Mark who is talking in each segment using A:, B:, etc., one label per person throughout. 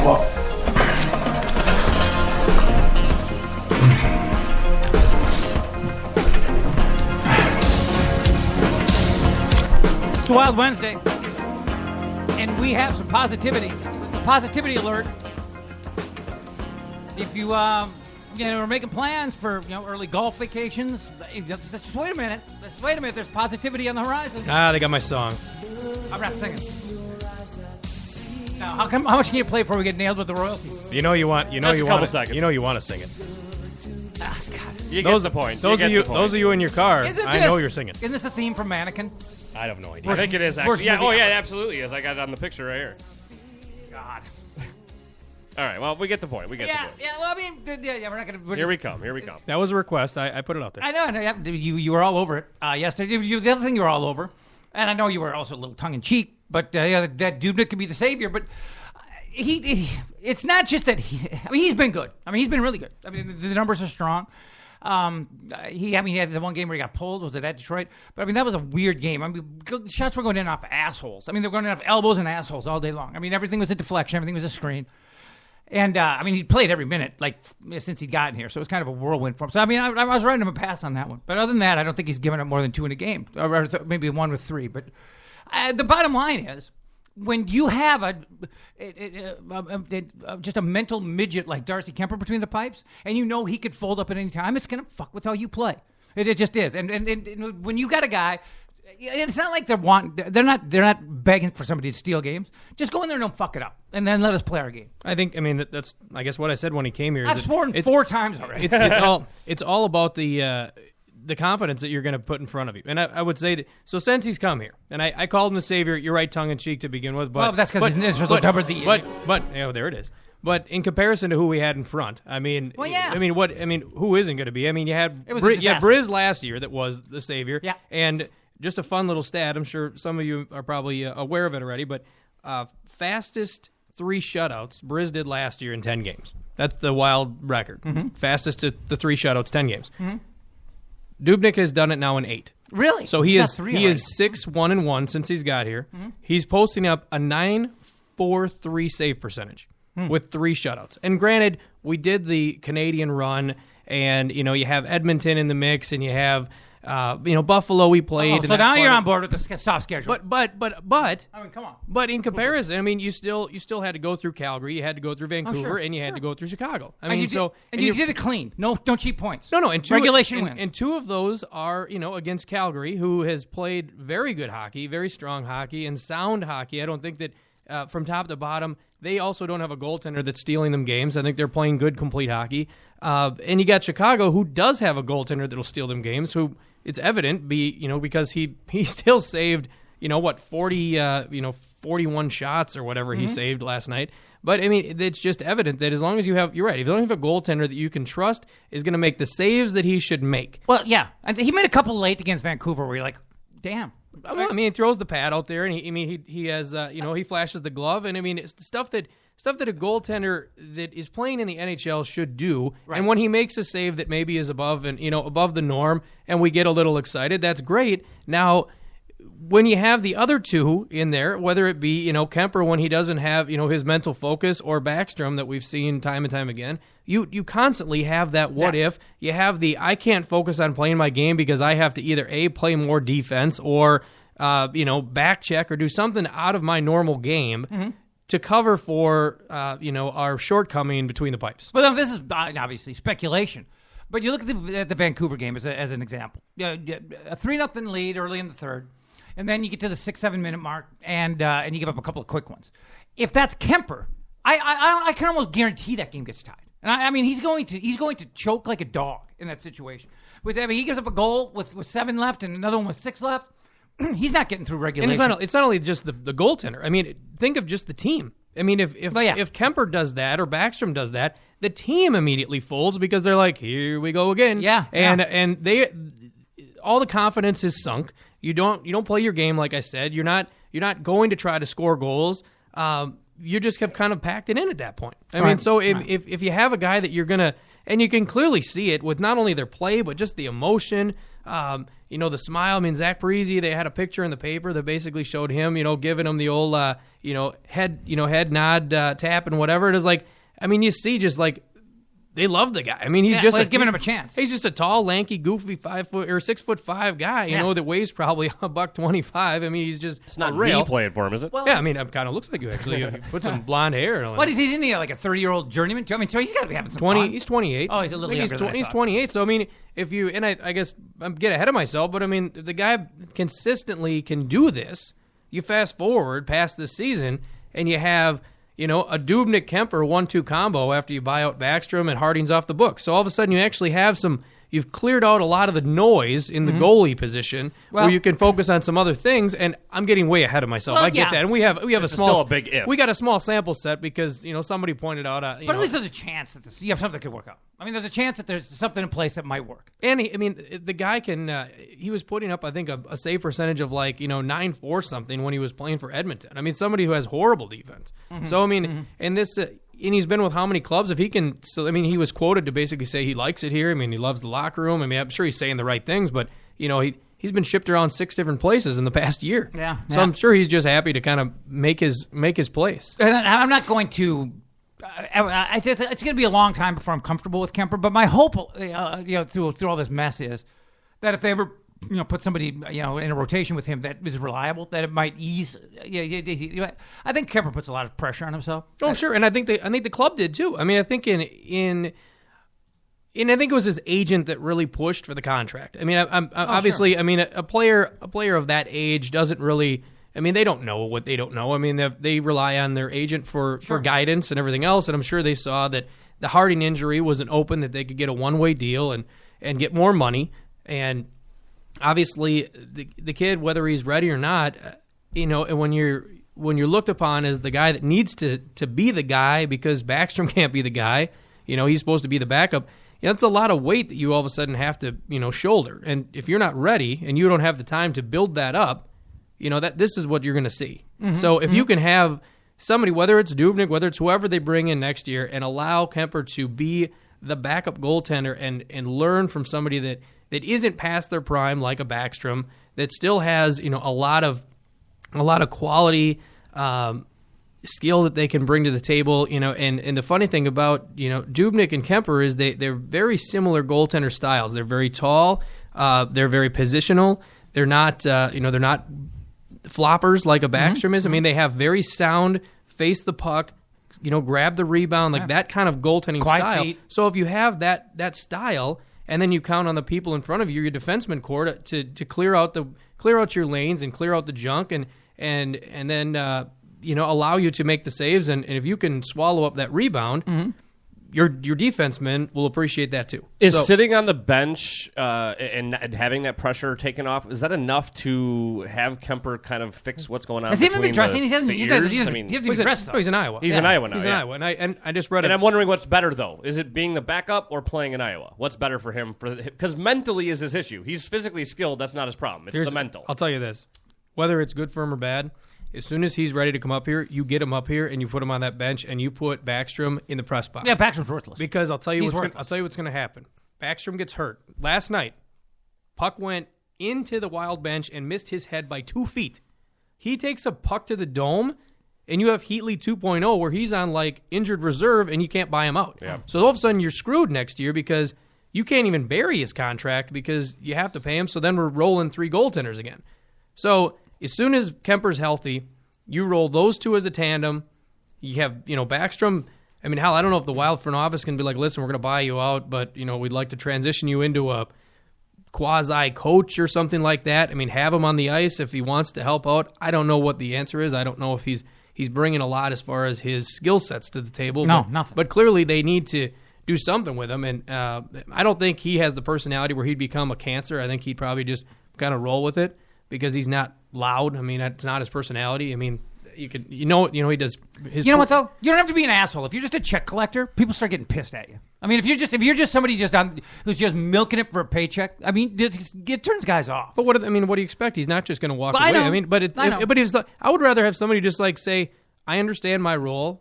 A: It's Wild Wednesday, and we have some positivity. Positivity alert. If you, are making plans for, early golf vacations, just wait a minute. There's positivity on the horizon.
B: They got my song.
A: I'm not singing. Now, how much can you play before we get nailed with the royalty?
B: You want
C: seconds.
B: You want to sing it.
A: Ah, God.
C: You get the point.
B: Those of you in your car, I know you're singing.
A: Isn't this a theme from Mannequin?
B: I have no idea.
C: I think it is actually. Yeah. Oh, yeah, it absolutely is. I got it on the picture right here.
A: God.
C: All right. Well, we get the point.
A: Yeah. Well, I mean, we're not going to.
C: Here we come.
B: That was a request. I put it out there.
A: I know. You were all over it yesterday. The other thing you were all over, and I know you were also a little tongue in cheek, but that Dubnik could be the savior. But it's not just that he's been good. I mean, he's been really good. I mean, the numbers are strong. He had the one game where he got pulled. Was it at Detroit? But I mean, that was a weird game. I mean, shots were going in off assholes. I mean, they were going in off elbows and assholes all day long. I mean, everything was a deflection. Everything was a screen. And he played every minute since he'd gotten here. So it was kind of a whirlwind for him. So I mean, I was writing him a pass on that one. But other than that, I don't think he's given up more than 2 in a game, or maybe 1 with 3. But the bottom line is, when you have just a mental midget like Darcy Kemper between the pipes, and you know he could fold up at any time, it's going to fuck with how you play. It just is. And when you got a guy, it's not like they're not begging for somebody to steal games. Just go in there and don't fuck it up, and then let us play our game.
B: I think. That's I guess what I said when he came here.
A: I've sworn 4 times already.
B: It's all about the confidence that you're going to put in front of you. And I would say that, so since he's come here, and I called him the savior, you're right, tongue-in-cheek to begin with. But
A: that's because his initials are double D.
B: But there it is. But in comparison to who we had in front, I mean, who isn't going to be? I mean, you had Briz last year that was the savior.
A: Yeah.
B: And just a fun little stat, I'm sure some of you are probably aware of it already, but fastest 3 shutouts Briz did last year in 10 games. That's the Wild record. Mm-hmm. Fastest to the 3 shutouts, 10 games. Mm-hmm. Dubnik has done it now in 8.
A: Really?
B: So he is 6-1-1 since he's got here. Mm-hmm. He's posting up a 9.43 save percentage with 3 shutouts. And granted, we did the Canadian run, and you have Edmonton in the mix, and you have Buffalo we played.
A: So now you're on board with the soft schedule.
B: But
A: I mean, come on.
B: But in comparison, I mean, you still had to go through Calgary, you had to go through Vancouver, and you had to go through Chicago. You
A: did it clean. No cheap points.
B: No, and
A: regulation wins.
B: And 2 of those are against Calgary, who has played very good hockey, very strong hockey, and sound hockey. I don't think that from top to bottom, they also don't have a goaltender that's stealing them games. I think they're playing good, complete hockey. And you got Chicago, who does have a goaltender that'll steal them games, who it's evident because he still saved 41 shots or whatever he saved last night. But I mean, it's just evident that as long as you're right, if you don't have a goaltender that you can trust is going to make the saves that he should make.
A: Well, yeah, he made a couple late against Vancouver where you're like, damn.
B: Well, I mean, he throws the pad out there, and he has he flashes the glove, and I mean, it's stuff that a goaltender that is playing in the NHL should do. Right. And when he makes a save that maybe is above the norm, and we get a little excited, that's great. Now, when you have the other 2 in there, whether it be Kemper when he doesn't have his mental focus, or Backstrom that we've seen time and time again, you constantly have that what if. You have the I can't focus on playing my game because I have to either A, play more defense, or back check or do something out of my normal game to cover for our shortcoming between the pipes.
A: Well, this is obviously speculation. But you look at the Vancouver game as an example. A 3-0 lead early in the third, and then you get to the 6-7 minute mark, and you give up a couple of quick ones. If that's Kemper, I can almost guarantee that game gets tied. And I mean, he's going to choke like a dog in that situation. He gives up a goal with 7 left and another one with 6 left. He's not getting through regulation.
B: And it's not only just the goaltender. I mean, think of just the team. I mean, if Kemper does that or Backstrom does that, the team immediately folds because they're like, here we go again.
A: Yeah.
B: And they all the confidence is sunk. You don't play your game, like I said. You're not going to try to score goals. You just have kind of packed it in at that point. I mean, so if you have a guy that you're gonna, and you can clearly see it with not only their play but just the emotion. The smile. I mean, Zach Parise, they had a picture in the paper that basically showed him, giving him the old, head nod, tap and whatever. It is like, I mean, you see just like, they love the guy. I mean, he's just
A: giving him a chance.
B: He's just a tall, lanky, goofy 6'5" guy, you know, that weighs probably $125. I mean, he's just
C: it's not
B: real.
C: me playing for him, is it?
B: Well, yeah, I mean, it kind of looks like you actually. If you put some blonde hair. And all
A: what is he? Isn't he like a 30-year-old journeyman? I mean, so he's got to be having some
B: 20.
A: fun.
B: He's 28.
A: Oh, he's a little younger than I
B: He's
A: thought.
B: 28. So I mean, if you I guess I'm get ahead of myself, but I mean, the guy consistently can do this. You fast forward past this season, and you have. A Dubnyk Kemper 1-2 combo after you buy out Backstrom and Harding's off the books. So all of a sudden you actually have you've cleared out a lot of the noise in the goalie position where you can focus on some other things, and I'm getting way ahead of myself. I get that. And we have a small
C: still a big if.
B: We got a small sample set because, somebody pointed out
A: but at least there's a chance that you have something that could work out. I mean, there's a chance that there's something in place that might work.
B: And the guy can he was putting up I think a save percentage of 9-4 something when he was playing for Edmonton. I mean, somebody who has horrible defense. So I mean, and this and he's been with how many clubs? If he can, so I mean, he was quoted to basically say he likes it here. I mean, he loves the locker room. I mean, I'm sure he's saying the right things, but he's been shipped around 6 different places in the past year.
A: Yeah.
B: So I'm sure he's just happy to kind of make his place.
A: And I'm not going to. It's going to be a long time before I'm comfortable with Kemper. But my hope, through all this mess, is that if they ever put somebody in a rotation with him that is reliable, that it might ease. I think Kemper puts a lot of pressure on himself.
B: Oh, sure, and I think the club did too. I mean, I think I think it was his agent that really pushed for the contract. I mean, obviously, sure. I mean, a player of that age doesn't really. I mean, they don't know what they don't know. I mean, they rely on their agent for guidance and everything else, and I'm sure they saw that the Harding injury wasn't open, that they could get a one-way deal and get more money. And obviously, the kid, whether he's ready or not, and when you're looked upon as the guy that needs to be the guy because Backstrom can't be the guy, he's supposed to be the backup. That's a lot of weight that you all of a sudden have to, shoulder. And if you're not ready and you don't have the time to build that up, that this is what you're going to see. Mm-hmm. So if you can have somebody, whether it's Dubnyk, whether it's whoever they bring in next year, and allow Kemper to be the backup goaltender and learn from somebody that isn't past their prime like a Backstrom, that still has a lot of quality skill that they can bring to the table. And the funny thing about Dubnyk and Kemper is they're very similar goaltender styles. They're very tall. They're very positional. They're not they're not floppers like a Backstrom is. I mean, they have very sound, face the puck, grab the rebound, that kind of goaltending
A: Quiet
B: style.
A: feet.
B: So if you have that style, and then you count on the people in front of you, your defenseman core, to clear out your lanes and clear out the junk, and then allow you to make the saves, and if you can swallow up that rebound. Your defenseman will appreciate that too.
C: Is sitting on the bench and having that pressure taken off, is that enough to have Kemper kind of fix what's going on?
A: Has he even been dressing? He hasn't
B: He's
A: dressed.
B: He's in Iowa.
C: He's in Iowa now.
B: He's in Iowa, and I just read it.
C: And I'm wondering what's better though. Is it being the backup or playing in Iowa? What's better for him? Because mentally is his issue. He's physically skilled. That's not his problem. It's the mental.
B: I'll tell you this: whether it's good for him or bad. As soon as he's ready to come up here, you get him up here and you put him on that bench and you put Backstrom in the press box.
A: Yeah, Backstrom's worthless.
B: Because I'll tell you what's going to happen. Backstrom gets hurt. Last night, puck went into the Wild bench and missed his head by 2 feet. He takes a puck to the dome, and you have Heatley 2.0 where he's on injured reserve and you can't buy him out.
C: Yeah.
B: So all of a sudden you're screwed next year because you can't even bury his contract because you have to pay him. So then we're rolling 3 goaltenders again. So as soon as Kemper's healthy, you roll those two as a tandem. You have, Backstrom. I mean, hell, I don't know if the Wild front office can be like, listen, we're going to buy you out, but, we'd like to transition you into a quasi-coach or something like that. I mean, have him on the ice if he wants to help out. I don't know what the answer is. I don't know if he's bringing a lot as far as his skill sets to the table.
A: No, nothing.
B: But clearly they need to do something with him, and I don't think he has the personality where he'd become a cancer. I think he'd probably just kind of roll with it. Because he's not loud. I mean, it's not his personality. I mean, he does his.
A: You know what though? You don't have to be an asshole. If you're just a check collector, people start getting pissed at you. I mean, if you're just somebody who's just milking it for a paycheck, I mean, it turns guys off.
B: But what do you expect? He's not just going to walk away.
A: I
B: mean, I would rather have somebody just say, I understand my role.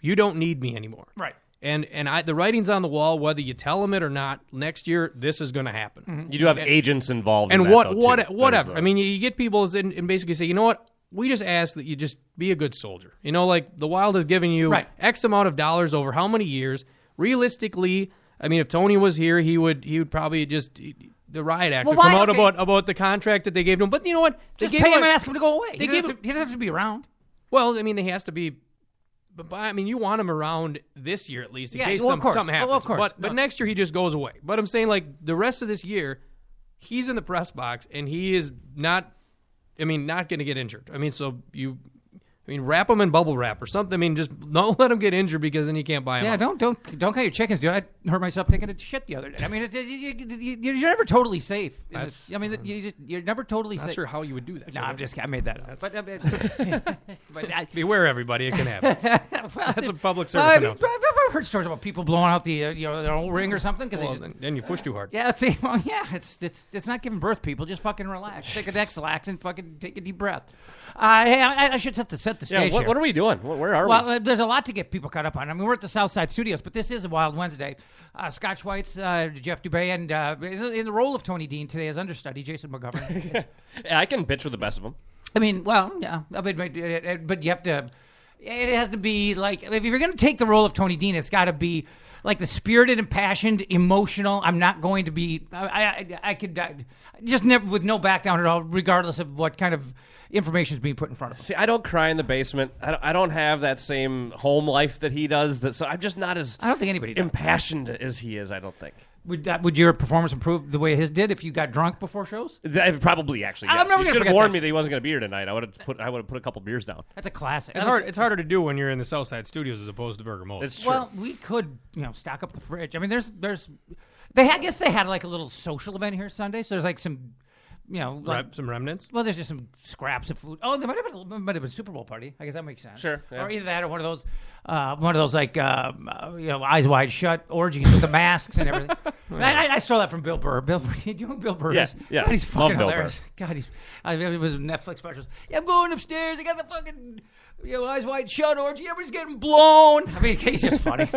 B: You don't need me anymore.
A: Right.
B: And the writing's on the wall, whether you tell them it or not. Next year, this is going to happen.
C: Mm-hmm. You do have agents involved
B: and
C: in that,
B: whatever. I mean, you get people and basically say, you know what? We just ask that you just be a good soldier. You know, like the Wild has given you X amount of dollars over how many years. Realistically, I mean, if Tony was here, he would probably just the riot act would come out about the contract that they gave him. But you know what?
A: Just pay him and ask him to go away. He doesn't have to be around.
B: Well, I mean, he has to be. But I mean, you want him around this year at least in case something happens.
A: Of course.
B: But next year he just goes away. But I'm saying, like, the rest of this year, he's in the press box and he is not. I mean, not going to get injured. I mean, wrap him in bubble wrap or something. I mean, just don't let him get injured because then you can't buy him.
A: Yeah,
B: out.
A: don't cut your chickens, dude. I hurt myself taking a shit the other day. I mean, you're never totally safe. You're never totally safe.
B: Not sure how you would do that.
A: No, I made that up. But
B: beware, everybody. It can happen. That's a public service announcement.
A: I've heard stories about people blowing out the their old ring or something because
B: then you push too hard.
A: Yeah, it's not giving birth. People just fucking relax. Take a Dexlax and fucking take a deep breath. Hey, I should set the stage.
C: Yeah, what are we doing? Where are we?
A: Well, there's a lot to get people caught up on. I mean, we're at the Southside Studios, but this is a Wild Wednesday. Scott Schweitz, Jeff Dubay, and in the role of Tony Dean today as understudy, Jason McGovern.
C: Yeah, I can bitch with the best of them.
A: I mean, well, yeah, but you have to. It has to be like if you're going to take the role of Tony Dean, it's got to be like the spirited, impassioned, emotional. I'm not going to be. I could just never with no background at all, regardless of what kind of information is being put in front of him.
C: See, I don't cry in the basement. I don't have that same home life that he does. So I'm just not as.
A: I don't think anybody does.
C: Impassioned as he is. I don't think.
A: Would your performance improve the way his did if you got drunk before shows?
C: Probably, actually. Yes. He should have warned me that he wasn't going to be here tonight. I would have put a couple beers down.
A: That's a classic.
B: It's harder to do when you're in the Southside Studios as opposed to Burger Mold.
C: It's true.
A: Well, we could stock up the fridge. I mean, I guess they had like a little social event here Sunday. So there's like some.
B: Some remnants.
A: Well, there's just some scraps of food. Oh, there might have been a Super Bowl party. I guess that makes sense.
C: Sure. Yeah.
A: Or either that, or one of those like eyes wide shut orgies with the masks and everything. I stole that from Bill Burr. Bill Burr.
C: Yeah.
A: God, he's fucking
C: Love
A: hilarious. God, it was Netflix specials. Yeah, I'm going upstairs. I got the fucking eyes wide shut orgy. Everybody's getting blown. I mean, he's just funny.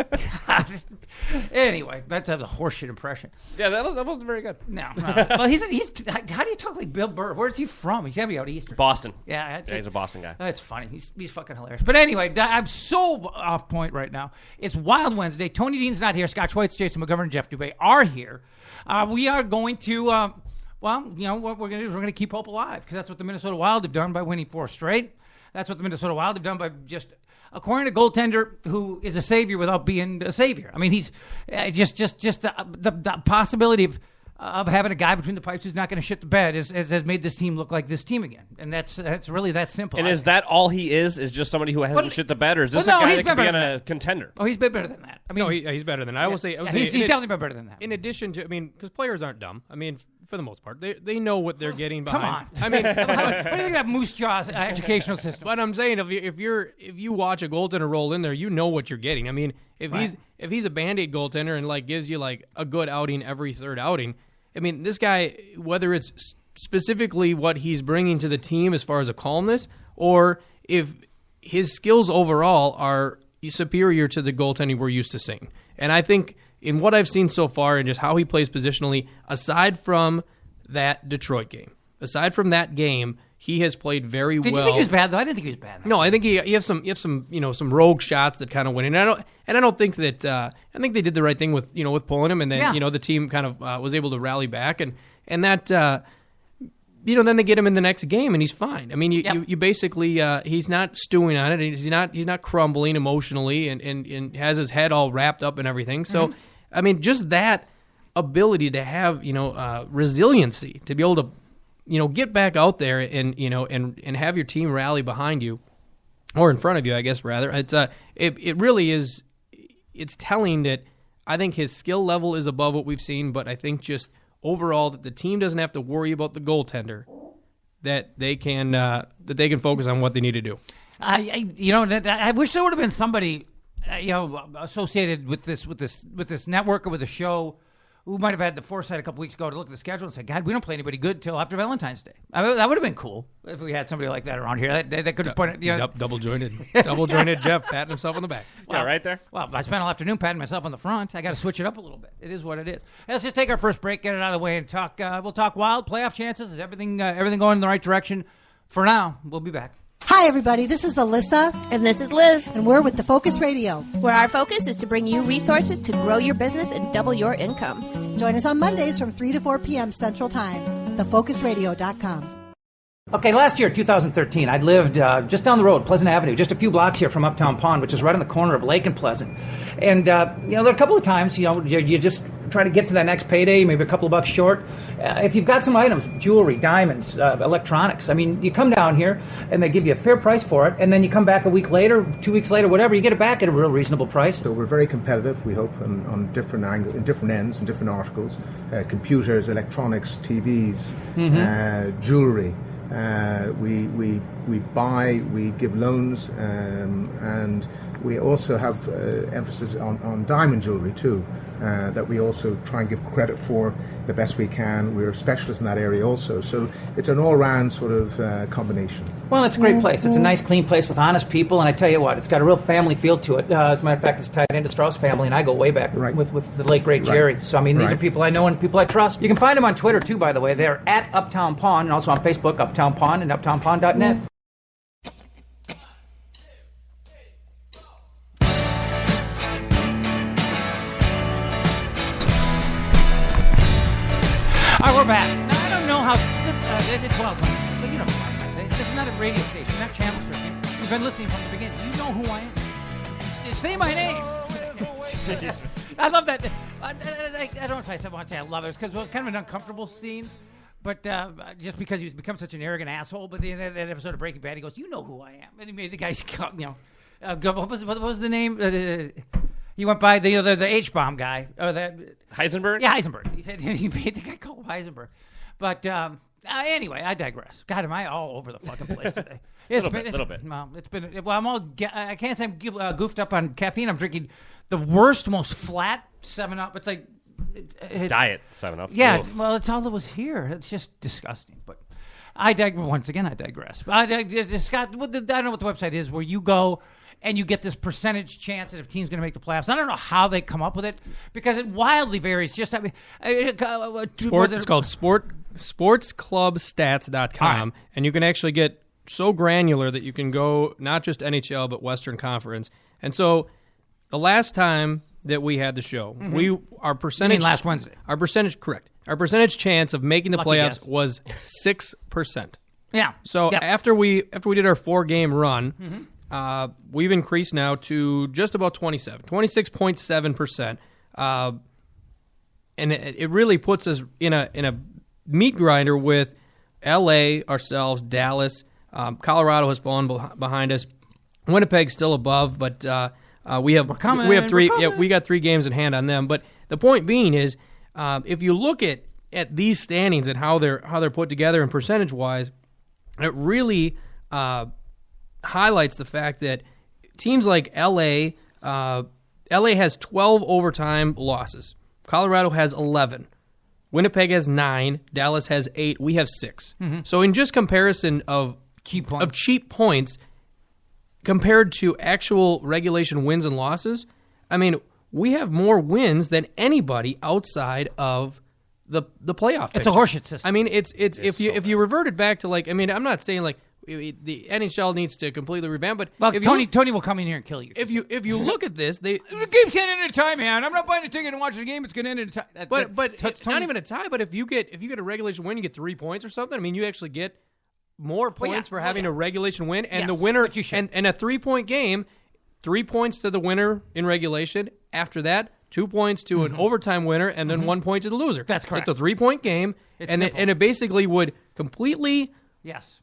A: Anyway, that's a horseshit impression.
C: Yeah, that wasn't very good.
A: No. Well, he's. How do you talk like Bill Burr? Where's he from? He's got to be out east.
C: Boston.
A: Yeah,
C: he's a Boston guy.
A: That's funny. He's fucking hilarious. But anyway, I'm so off point right now. It's Wild Wednesday. Tony Dean's not here. Scott Schweitz, Jason McGovern, and Jeff Dubay are here. We are going to. What we're going to do is we're going to keep hope alive because that's what the Minnesota Wild have done by winning 4 straight. That's what the Minnesota Wild have done by just acquiring a goaltender who is a savior without being a savior. I mean, he's just the possibility of having a guy between the pipes who's not going to shit the bed has made this team look like this team again, and that's really that simple.
C: And is that all he is just somebody who hasn't shit the bed, or is this a guy that could be on a contender?
A: Oh, he's been better than that. I mean,
B: he's better than that. I will say
A: he's definitely been better than that.
B: In addition to, because players aren't dumb. I mean, for the most part, they know what they're getting behind.
A: Come on.
B: I mean,
A: what do you think of that Moose Jaw educational system?
B: But I'm saying if you watch a goaltender roll in there, you know what you're getting. I mean, if he's a Band-Aid goaltender and like gives you like a good outing every third outing, I mean, this guy, whether it's specifically what he's bringing to the team as far as a calmness, or if his skills overall are superior to the goaltending we're used to seeing. And I think in what I've seen so far and just how he plays positionally, aside from that Detroit game, he has played very well.
A: Did you think he was bad though? I didn't think he was bad.
B: No, I think he have some some rogue shots that kind of went in. I don't think that I think they did the right thing with with pulling him, and then the team kind of was able to rally back and that then they get him in the next game and he's fine. I mean, you basically he's not stewing on it. He's not crumbling emotionally and has his head all wrapped up and everything. So I mean, just that ability to have resiliency to be able to get back out there and have your team rally behind you or in front of you, I guess rather. It's it really is. It's telling that I think his skill level is above what we've seen, but I think just overall that the team doesn't have to worry about the goaltender, that they can focus on what they need to do.
A: I wish there would have been somebody associated with this network or with the show who might have had the foresight a couple weeks ago to look at the schedule and say, God, we don't play anybody good till after Valentine's Day. I mean, that would have been cool if we had somebody like that around here. That could have put it.
B: Double jointed Jeff patting himself on the back.
C: Yeah, right there.
A: Well, I spent all afternoon patting myself on the front. I got to switch it up a little bit. It is what it is. Let's just take our first break, get it out of the way, and talk. We'll talk Wild playoff chances. Is everything going in the right direction? For now, we'll be back.
D: Hi, everybody. This is Alyssa.
E: And this is Liz.
D: And we're with the Focus Radio.
E: Where our focus is to bring you resources to grow your business and double your income.
D: Join us on Mondays from 3 to 4 p.m. Central Time. TheFocusRadio.com.
A: Okay, last year, 2013, I lived just down the road, Pleasant Avenue, just a few blocks here from Uptown Pond, which is right on the corner of Lake and Pleasant. And, there are a couple of times, you just try to get to that next payday, maybe a couple of bucks short. If you've got some items, jewelry, diamonds, electronics, I mean, you come down here and they give you a fair price for it, and then you come back a week later, 2 weeks later, whatever, you get it back at a real reasonable price.
F: So we're very competitive, we hope, on different angles, in different ends, and different articles, computers, electronics, TVs, jewelry. We buy, we give loans, and we also have emphasis on diamond jewelry too, that we also try and give credit for the best we can. We're specialists in that area also, so it's an all-round sort of combination.
A: Well, it's a great place. It's a nice, clean place with honest people, and I tell you what, it's got a real family feel to it. As a matter of fact, it's tied into Strauss family, and I go way back with the late, great Jerry. So, I mean, these are people I know and people I trust. You can find them on Twitter, too, by the way. They're at Uptown Pond, and also on Facebook, Uptown Pond, and uptownpond.net. All right, we're back. Now, I don't know how... it's 12 months, but you know what I'm going to say. This is not a radio station, not channel surfing. You've been listening from the beginning. You know who I am. Just say my name. I love that. I don't know if I want to say I love it. It's because it's kind of an uncomfortable scene. But just because he's become such an arrogant asshole. But in that episode of Breaking Bad, he goes, you know who I am. And he made the guys, what was the name? He went by the H-bomb guy.
C: Heisenberg?
A: Yeah, Heisenberg. He said he made the guy called Heisenberg. But anyway, I digress. God, am I all over the fucking place today?
C: A little bit.
A: Well, it's been. Well, I can't say I'm goofed up on caffeine. I'm drinking the worst, most flat 7-Up. It's like
C: Diet 7-Up.
A: Yeah,
C: Oof.
A: well, it's all that was here. It's just disgusting. But once again, I digress. Scott, I don't know what the website is where you go and you get this percentage chance that if team's going to make the playoffs. I don't know how they come up with it because it wildly varies. Just it's
B: called sportsclubstats.com,
A: right.
B: And you can actually get so granular that you can go not just NHL but Western Conference. And so the last time that we had the show, our percentage.
A: You mean last Wednesday?
B: Our percentage, correct. Our percentage chance of making the
A: Lucky
B: playoffs
A: guess.
B: was 6%.
A: Yeah.
B: So after we did our 4-game run, we've increased now to just about 26.7%, and it really puts us in a meat grinder with L.A., ourselves, Dallas, Colorado has fallen behind us, Winnipeg's still above, but we have three. Yeah, we got 3 games in hand on them. But the point being is, if you look at these standings and how they're put together and percentage wise, it really highlights the fact that teams like LA has 12 overtime losses. Colorado has 11. Winnipeg has 9. Dallas has 8. We have 6. So in just comparison of cheap points compared to actual regulation wins and losses, I mean, we have more wins than anybody outside of the playoff.
A: It's a horseshit system.
B: I mean, it's if you revert it back to I'm not saying the NHL needs to completely revamp, but
A: Tony will come in here and kill you.
B: If you look at this,
A: the game's going to end in a tie, man. I'm not buying a ticket and watching the game. It's going to end in a tie.
B: But it's not even a tie. But if you get a regulation win, you get 3 points or something. I mean, you actually get more points for having a regulation win, and the winner and a 3-point game, 3 points to the winner in regulation. After that, 2 points to an overtime winner, and then 1 point to the loser.
A: That's correct.
B: So it's a 3-point game, and it basically would completely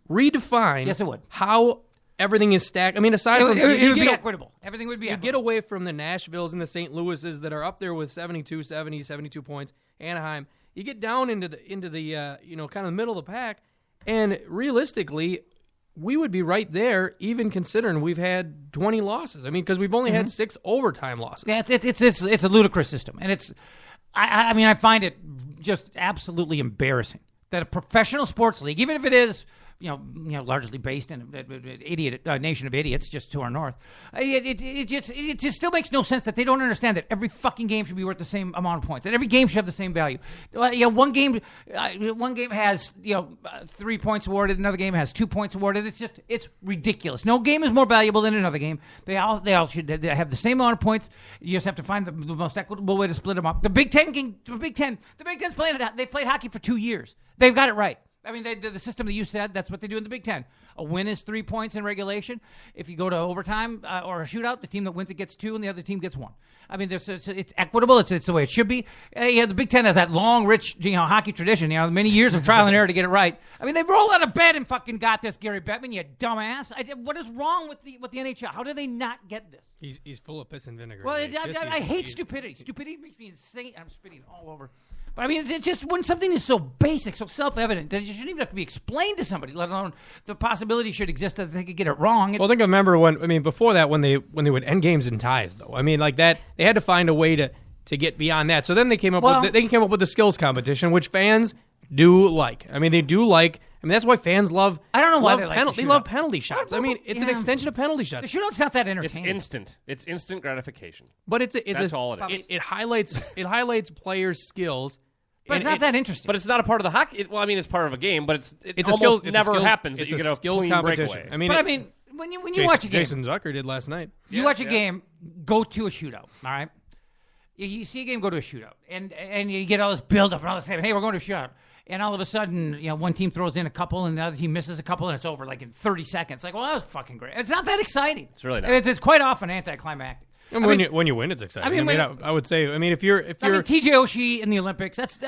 B: redefine
A: it would.
B: how everything is stacked. I mean, aside from
A: it would be equitable. Everything would be equitable.
B: You get away from the Nashvilles and the St. Louises that are up there with 72 points. Anaheim. You get down into the kind of the middle of the pack, and realistically, we would be right there, even considering we've had 20 losses. I mean, because we've only had 6 overtime losses.
A: Yeah, it's a ludicrous system, and it's. I mean, I find it just absolutely embarrassing that a professional sports league, even if it is, largely based in a nation of idiots just to our north, it just still makes no sense that they don't understand that every fucking game should be worth the same amount of points, that every game should have the same value. One game has 3 points awarded, another game has 2 points awarded. It's ridiculous. No game is more valuable than another game. They all should have the same amount of points. You just have to find the most equitable way to split them up. The Big Ten's playing it. They played hockey for 2 years. They've got it right. I mean, the system that you said, that's what they do in the Big Ten. A win is 3 points in regulation. If you go to overtime or a shootout, the team that wins it gets 2 and the other team gets 1. I mean, it's equitable. It's the way it should be. The Big Ten has that long, rich hockey tradition, many years of trial and error to get it right. I mean, they rolled out of bed and fucking got this, Gary Bettman, you dumbass. What is wrong with the NHL? How do they not get this?
B: He's full of piss and vinegar.
A: Well, I hate stupidity. Stupidity makes me insane. I'm spitting all over. But I mean, it's just when something is so basic, so self-evident, that you shouldn't even have to be explained to somebody, let alone the possibility should exist that they could get it wrong.
B: Well, I think I remember before that, when they would end games in ties, though. I mean, like that, they had to find a way to get beyond that. So then they came up with the skills competition, which fans do like. I mean, they do like. I mean, that's why fans love.
A: I don't know why they
B: love penalty shots. I mean, it's an extension of penalty shots.
A: The shootout's not that entertaining.
C: It's instant gratification.
B: But
C: that's all it is.
B: It highlights players' skills.
A: But it's not that interesting.
C: But it's not a part of the hockey. It's part of a game, but it almost never happens that you get a clean breakaway.
B: I mean,
A: when you watch a game,
B: Jason Zucker did last night.
A: You watch a game, go to a shootout. All right, you see a game, go to a shootout, and you get all this build up and all this. Hey, we're going to a shootout, and all of a sudden, one team throws in a couple, and the other team misses a couple, and it's over like in 30 seconds. Like, well, that was fucking great. It's not that exciting.
C: It's really not.
A: It's quite often anticlimactic.
B: When you win, it's exciting. I would say. I mean, if you're
A: TJ Oshie in the Olympics, that's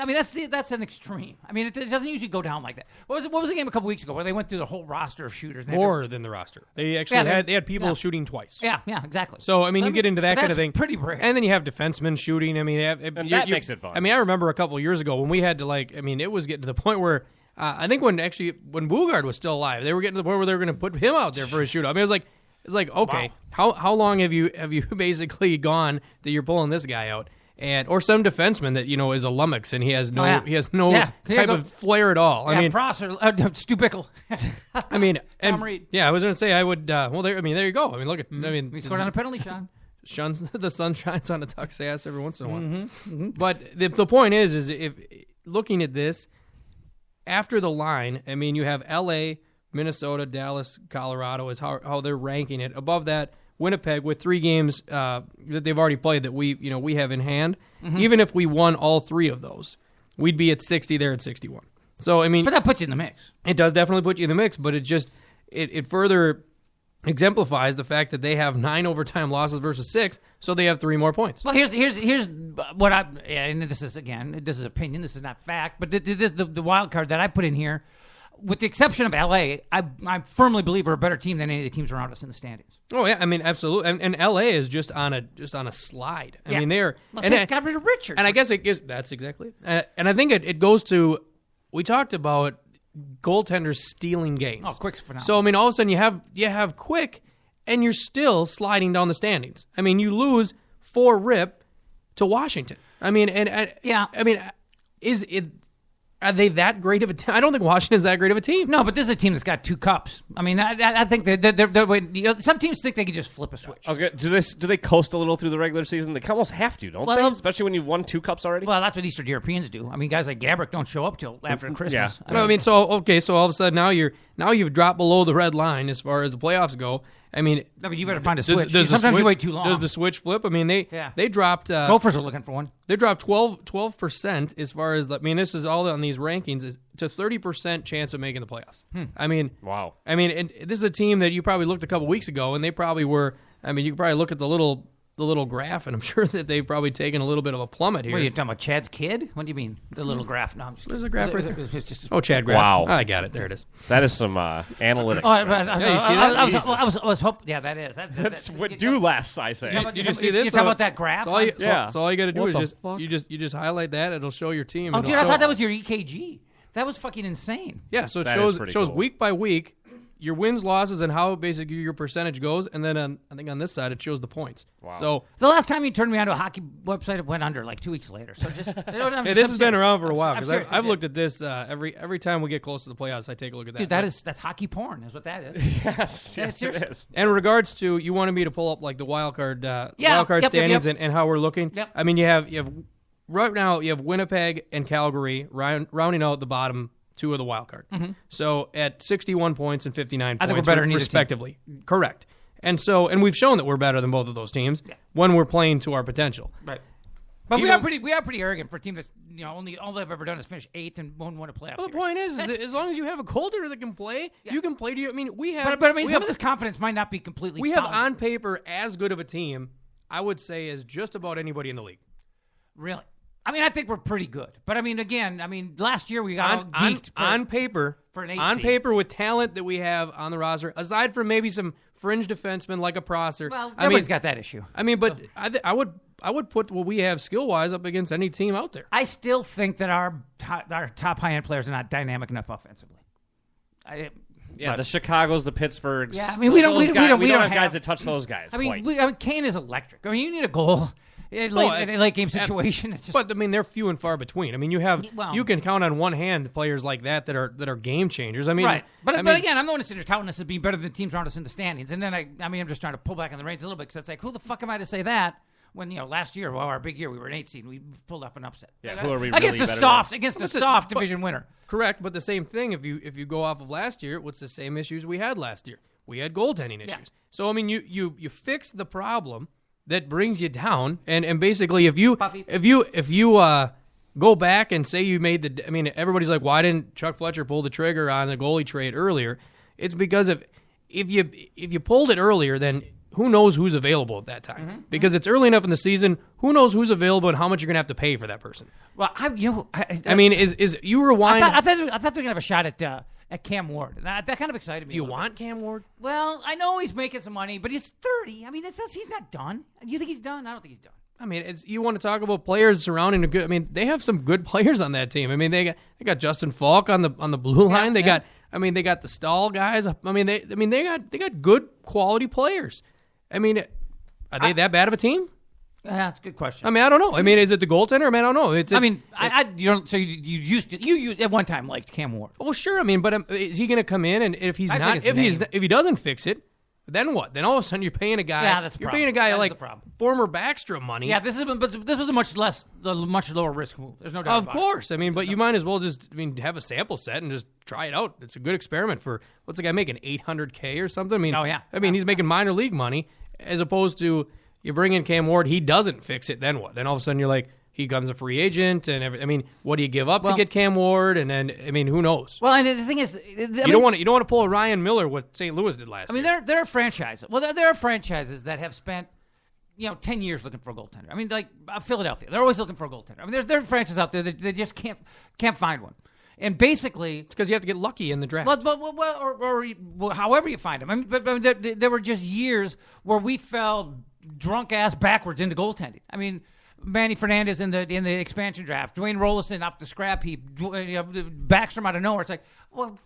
A: an extreme. I mean, it doesn't usually go down like that. What was the game a couple weeks ago where they went through the whole roster of shooters?
B: More than the roster. They actually had people shooting twice.
A: Yeah, exactly.
B: So I mean, you get into that kind of thing.
A: Pretty rare.
B: And then you have defensemen shooting. I mean,
C: that makes it fun.
B: I mean, I remember a couple of years ago when we had to it was getting to the point where I think when Bugard was still alive, they were getting to the point where they were going to put him out there for a shootout. I mean, it's like okay, wow. How long have you basically gone that you're pulling this guy out, or some defenseman that is a lummox and he has no type of flair at all.
A: Yeah, I mean, Prosser, Stu Bickle.
B: I mean,
A: Tom Reed.
B: Yeah, I was going to say I would. There you go. I mean, look at. I mean,
A: we scored on a penalty shot.
B: The sun shines on a duck's ass every once in a while. Mm-hmm. But the point is if looking at this after the line, I mean, you have L.A., Minnesota, Dallas, Colorado is how they're ranking it. Above that, Winnipeg with 3 games that they've already played that we have in hand. Mm-hmm. Even if we won all 3 of those, we'd be at 60. They're at 61. So I mean,
A: but that puts you in the mix.
B: It does definitely put you in the mix, but it further exemplifies the fact that they have 9 overtime losses versus 6, so they have 3 more points.
A: Well, here's what and this is opinion. This is not fact, but the wild card that I put in here. With the exception of L.A., I firmly believe we're a better team than any of the teams around us in the standings.
B: Oh yeah, I mean absolutely, and L.A. is just on a slide. I mean they're
A: they got rid of Richards.
B: And I guess that's exactly. And I think it goes to we talked about goaltenders stealing games.
A: Oh, Quick's phenomenal.
B: So I mean, all of a sudden you have Quick, and you're still sliding down the standings. I mean, you lose 4-rip to Washington. I mean, I mean, is it? Are they that great of a team? I don't think Washington's that great of a team.
A: No, but this is a team that's got 2 cups. I mean, I think they're some teams think they could just flip a switch.
C: Do they coast a little through the regular season? They almost have to, don't they? Especially when you've won 2 cups already.
A: Well, that's what Eastern Europeans do. I mean, guys like Gabrick don't show up till after Christmas.
C: Yeah.
A: I
B: mean, so all of a sudden now you've dropped below the red line as far as the playoffs go. I mean,
A: no, but you better find a switch. Sometimes you wait too long.
B: Does the switch flip? I mean, they dropped.
A: Gophers are looking for one.
B: They dropped 12% as far as this is all on these rankings is to 30% chance of making the playoffs. I mean,
C: wow.
B: I mean, and this is a team that you probably looked a couple weeks ago, and they probably were. I mean, you could probably look at the little graph, and I'm sure that they've probably taken a little bit of a plummet here.
A: What are you talking about, Chad's kid? What do you mean, the little graph? No, I'm just
B: There's a graph right there.
A: It's just
B: Chad graph.
C: Wow.
B: I got it. There it is.
C: That is some analytics.
B: You see that?
A: I was hoping. Yeah, that is.
C: That's what do less, I say.
B: Did you see this?
A: You talking about that graph?
B: So all you got to do is you just highlight that. It'll show your team.
A: Oh, dude, I thought that was your EKG. That was fucking insane.
B: Yeah, so it shows
C: cool.
B: week by week your wins, losses, and how basically your percentage goes, and then I think on this side it shows the points.
C: Wow.
B: So
A: The last time you turned me onto a hockey website, it went under like 2 weeks later. So just
B: this has been around for a while
A: I'm
B: because
A: serious,
B: I've
A: legit.
B: looked at this every time we get close to the playoffs. I take a look at that.
A: Dude, that's hockey porn, is what that is.
C: Yes,
A: Yeah,
C: yes, it
A: seriously.
C: is.
B: And in regards to, you wanted me to pull up like the wild card
A: Yep,
B: standings
A: yep.
B: And how we're looking.
A: Yep.
B: I mean, you have right now you have Winnipeg and Calgary rounding out the bottom two of the wild card. So at 61 points and 59
A: I
B: points,
A: think we're better than either team.
B: respectively. Correct. And we've shown that we're better than both of those teams when we're playing to our potential.
A: Right. But
B: You
A: we
B: know-
A: are pretty arrogant for a team that's only all they've ever done is finish 8th and won a playoff.
B: Well, the
A: series.
B: point is that as long as you have a goaltender that can play, you can play to your. I mean, we have.
A: But I mean,
B: we
A: some
B: have,
A: of this confidence might not be completely.
B: we have
A: founded.
B: on paper as good of a team, I would say, as just about anybody in the league.
A: Really. I mean, I think we're pretty good. But I mean, again, last year we got all geeked
B: on paper
A: for an 8
B: on
A: seed.
B: paper with talent that we have on the roster, aside from maybe some fringe defensemen like a Prosser.
A: Well,
B: I
A: everybody's
B: mean,
A: got that issue.
B: I mean, but I would put what we have skill wise up against any team out there.
A: I still think that our top high end players are not dynamic enough offensively.
C: Yeah, the Chicago's, the Pittsburghs.
A: Yeah, I mean, we don't
C: those guys,
A: we don't
C: have guys
A: have-
C: that touch those guys.
A: I mean,
C: quite.
A: Kane is electric. I mean, you need a goal in a late game situation. It's just,
B: But I mean, they're few and far between. I mean, you can count on one hand players like that are game changers. I mean,
A: right. But
B: I mean,
A: again, I'm the one that's sitting there touting us as being better than teams around us in the standings. And then I'm just trying to pull back on the reins a little bit because it's like, who the fuck am I to say that? When last year, our big year, we were an 8 seed and we pulled off an upset.
C: Yeah, who are we
A: against
C: really
A: a
C: better
A: soft
C: than?
A: against a soft division winner?
B: correct. But the same thing if you go off of last year, what's the same issues we had last year? We had goaltending issues.
A: Yeah.
B: So I mean, you fix the problem that brings you down, and basically if you go back and say you made the, I mean, everybody's like, why didn't Chuck Fletcher pull the trigger on the goalie trade earlier? It's because if you pulled it earlier, then who knows who's available at that time? Because it's early enough in the season. Who knows who's available and how much you're gonna have to pay for that person?
A: Well,
B: I mean, is you rewind?
A: I thought we were gonna have a shot at Cam Ward. And that kind of excited me.
B: Do you
A: a little
B: want Cam Ward?
A: bit. Well, I know he's making some money, but he's 30. I mean, he's not done. You think he's done? I don't think he's done.
B: I mean, you want to talk about players surrounding a good. I mean, they have some good players on that team. I mean, they got Justin Falk on the blue line. They got they got the Stahl guys. I mean, they got good quality players. I mean, are they that bad of a team?
A: Yeah, that's a good question.
B: I mean, I don't know. I mean, is it the goaltender? I mean, I don't know.
A: So you used to you at one time liked Cam Ward.
B: Well, sure. I mean, but is he going to come in and if he's
A: I
B: not,
A: think it's
B: if he doesn't fix it, then what? Then all of a sudden you're paying a guy.
A: Yeah, that's the
B: you're
A: problem.
B: paying a guy
A: That is
B: like
A: the problem.
B: former Backstrom money.
A: Yeah, this was a much lower risk move. There's no doubt.
B: Of
A: about it.
B: course. I mean, but you might as well just have a sample set and just try it out. It's a good experiment for what's the guy making, $800K or something? I mean,
A: Oh, yeah.
B: I mean, he's making minor league money as opposed to you bring in Cam Ward, he doesn't fix it, then what? Then all of a sudden you're like, he becomes a free agent and everything. I mean, what do you give up to get Cam Ward? And then I mean, who knows?
A: Well, and the thing is,
B: You don't want to pull a Ryan Miller what St. Louis did last year.
A: I mean, there are franchises. Well, there are franchises that have spent 10 years looking for a goaltender. I mean, like Philadelphia, they're always looking for a goaltender. I mean, there are franchises out there that they just can't find one. And basically,
B: It's because you have to get lucky in the draft.
A: or however you find them. I mean, but there were just years where we fell drunk ass backwards into goaltending. I mean, Manny Fernandez in the expansion draft, Dwayne Rollison off the scrap heap, Backstrom out of nowhere. It's like, well,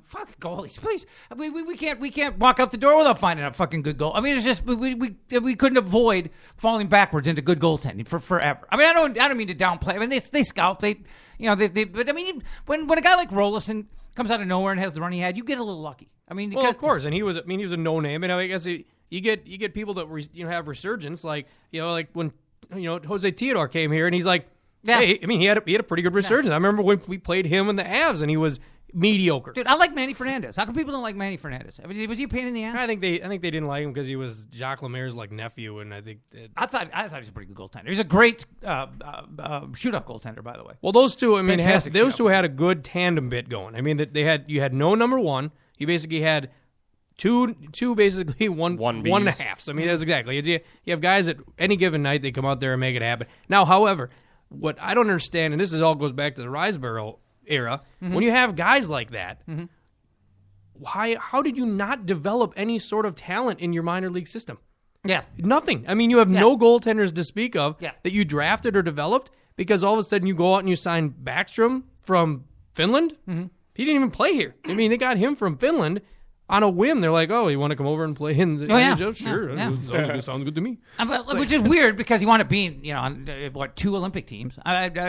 A: fuck goalies, please. I mean, we can't walk out the door without finding a fucking good goal. I mean, it's just we couldn't avoid falling backwards into good goaltending for forever. I mean, I don't mean to downplay. I mean, they scout, but I mean, when a guy like Rollison comes out of nowhere and has the run he had, you get a little lucky. I mean,
B: well, of course, and he was a no name, and I guess you get people that have resurgence, like when Jose Theodore came here, and he's like, hey, I mean, he had a pretty good resurgence. I remember when we played him in the Avs, and he was mediocre.
A: Dude, I like Manny Fernandez. How come people don't like Manny Fernandez? I mean, was he a pain in the ass?
B: I think they didn't like him because he was Jacques Lemaire's nephew, and I think
A: I thought he was a pretty good goaltender. He's a great shootout goaltender, by the way.
B: well, those two, I mean,
A: Fantastic
B: those
A: shootout.
B: two had a good tandem bit going. I mean, that you had no number one. You basically had two basically one
C: One
B: and a
C: Bs.
B: half. So I mean, that's exactly. You have guys that any given night they come out there and make it happen. Now, however, what I don't understand, and this all goes back to the Riseborough era, when you have guys like that, how did you not develop any sort of talent in your minor league system?
A: Yeah.
B: Nothing. I mean, you have no goaltenders to speak of
A: Yeah.
B: that you drafted or developed because all of a sudden you go out and you sign Backstrom from Finland. He didn't even play here. I mean, they got him from Finland. on a whim, they're like, "Oh, you want to come over and play in the NHL? Sure,
A: yeah.
B: Sounds good to me."
A: Which is weird because he wound up being, on 2 Olympic teams.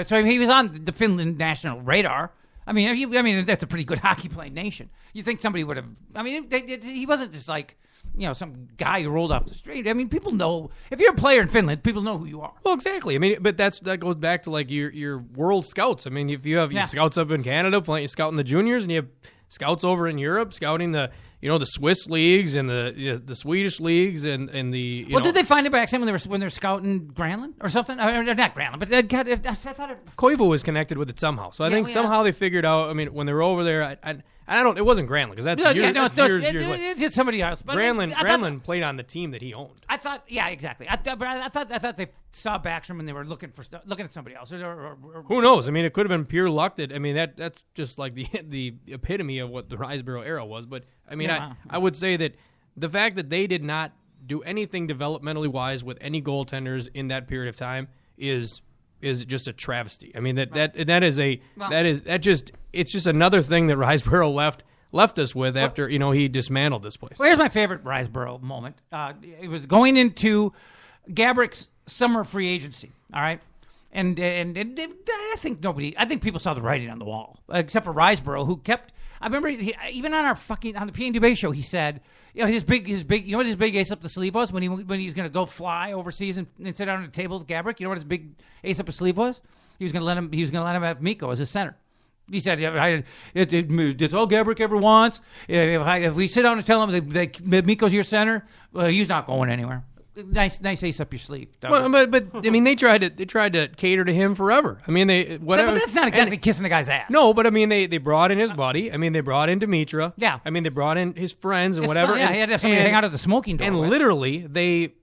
A: So he was on the Finland national radar. I mean, that's a pretty good hockey playing nation. You think somebody would have? I mean, he wasn't just like some guy who rolled off the street. I mean, people know if you're a player in Finland, people know who you are.
B: Well, exactly. I mean, but that goes back to like your world scouts. I mean, if you have scouts up in Canada scouting the juniors, and you have scouts over in Europe scouting the Swiss leagues and the Swedish leagues and the
A: did they find it by accident when they were scouting Granlund or something? Or not Granlund, but I thought it.
B: Koivu was connected with it somehow. So I think somehow they figured out. I mean, when they were over there, it wasn't Granlund because that's years later.
A: It's somebody else. But
B: Granlund played on the team that he owned.
A: I thought, yeah, exactly. I thought they saw Backstrom and they were looking at somebody else. Or
B: who knows? I mean, it could have been pure luck. That's just like the epitome of what the Riseborough era was. But I mean, I would say that the fact that they did not do anything developmentally wise with any goaltenders in that period of time is just a travesty. I mean it's just another thing that Riseborough left us with after he dismantled this place.
A: Well, here's my favorite Riseborough moment. It was going into Gabrick's summer free agency. All right, and I think people saw the writing on the wall, except for Riseborough, who kept. I remember even on the P and Dubay show, he said, his big, what his big ace up the sleeve was when he was going to go fly overseas and sit down at a table with Gabrick. You know what his big ace up his sleeve was? He was going to let him have Mikko as his center. He said, it's all Gabrick ever wants. If we sit down and tell him that Mikko's your center, well, he's not going anywhere. Nice ace up your sleeve.
B: Well, but I mean, they tried to cater to him forever. I mean, whatever.
A: But that's not exactly kissing the guy's ass.
B: No, but I mean, they brought in his buddy. I mean, they brought in Dimitra.
A: Yeah.
B: I mean, they brought in his friends and whatever.
A: Yeah, he had to have somebody hang out at the smoking door.
B: And literally, they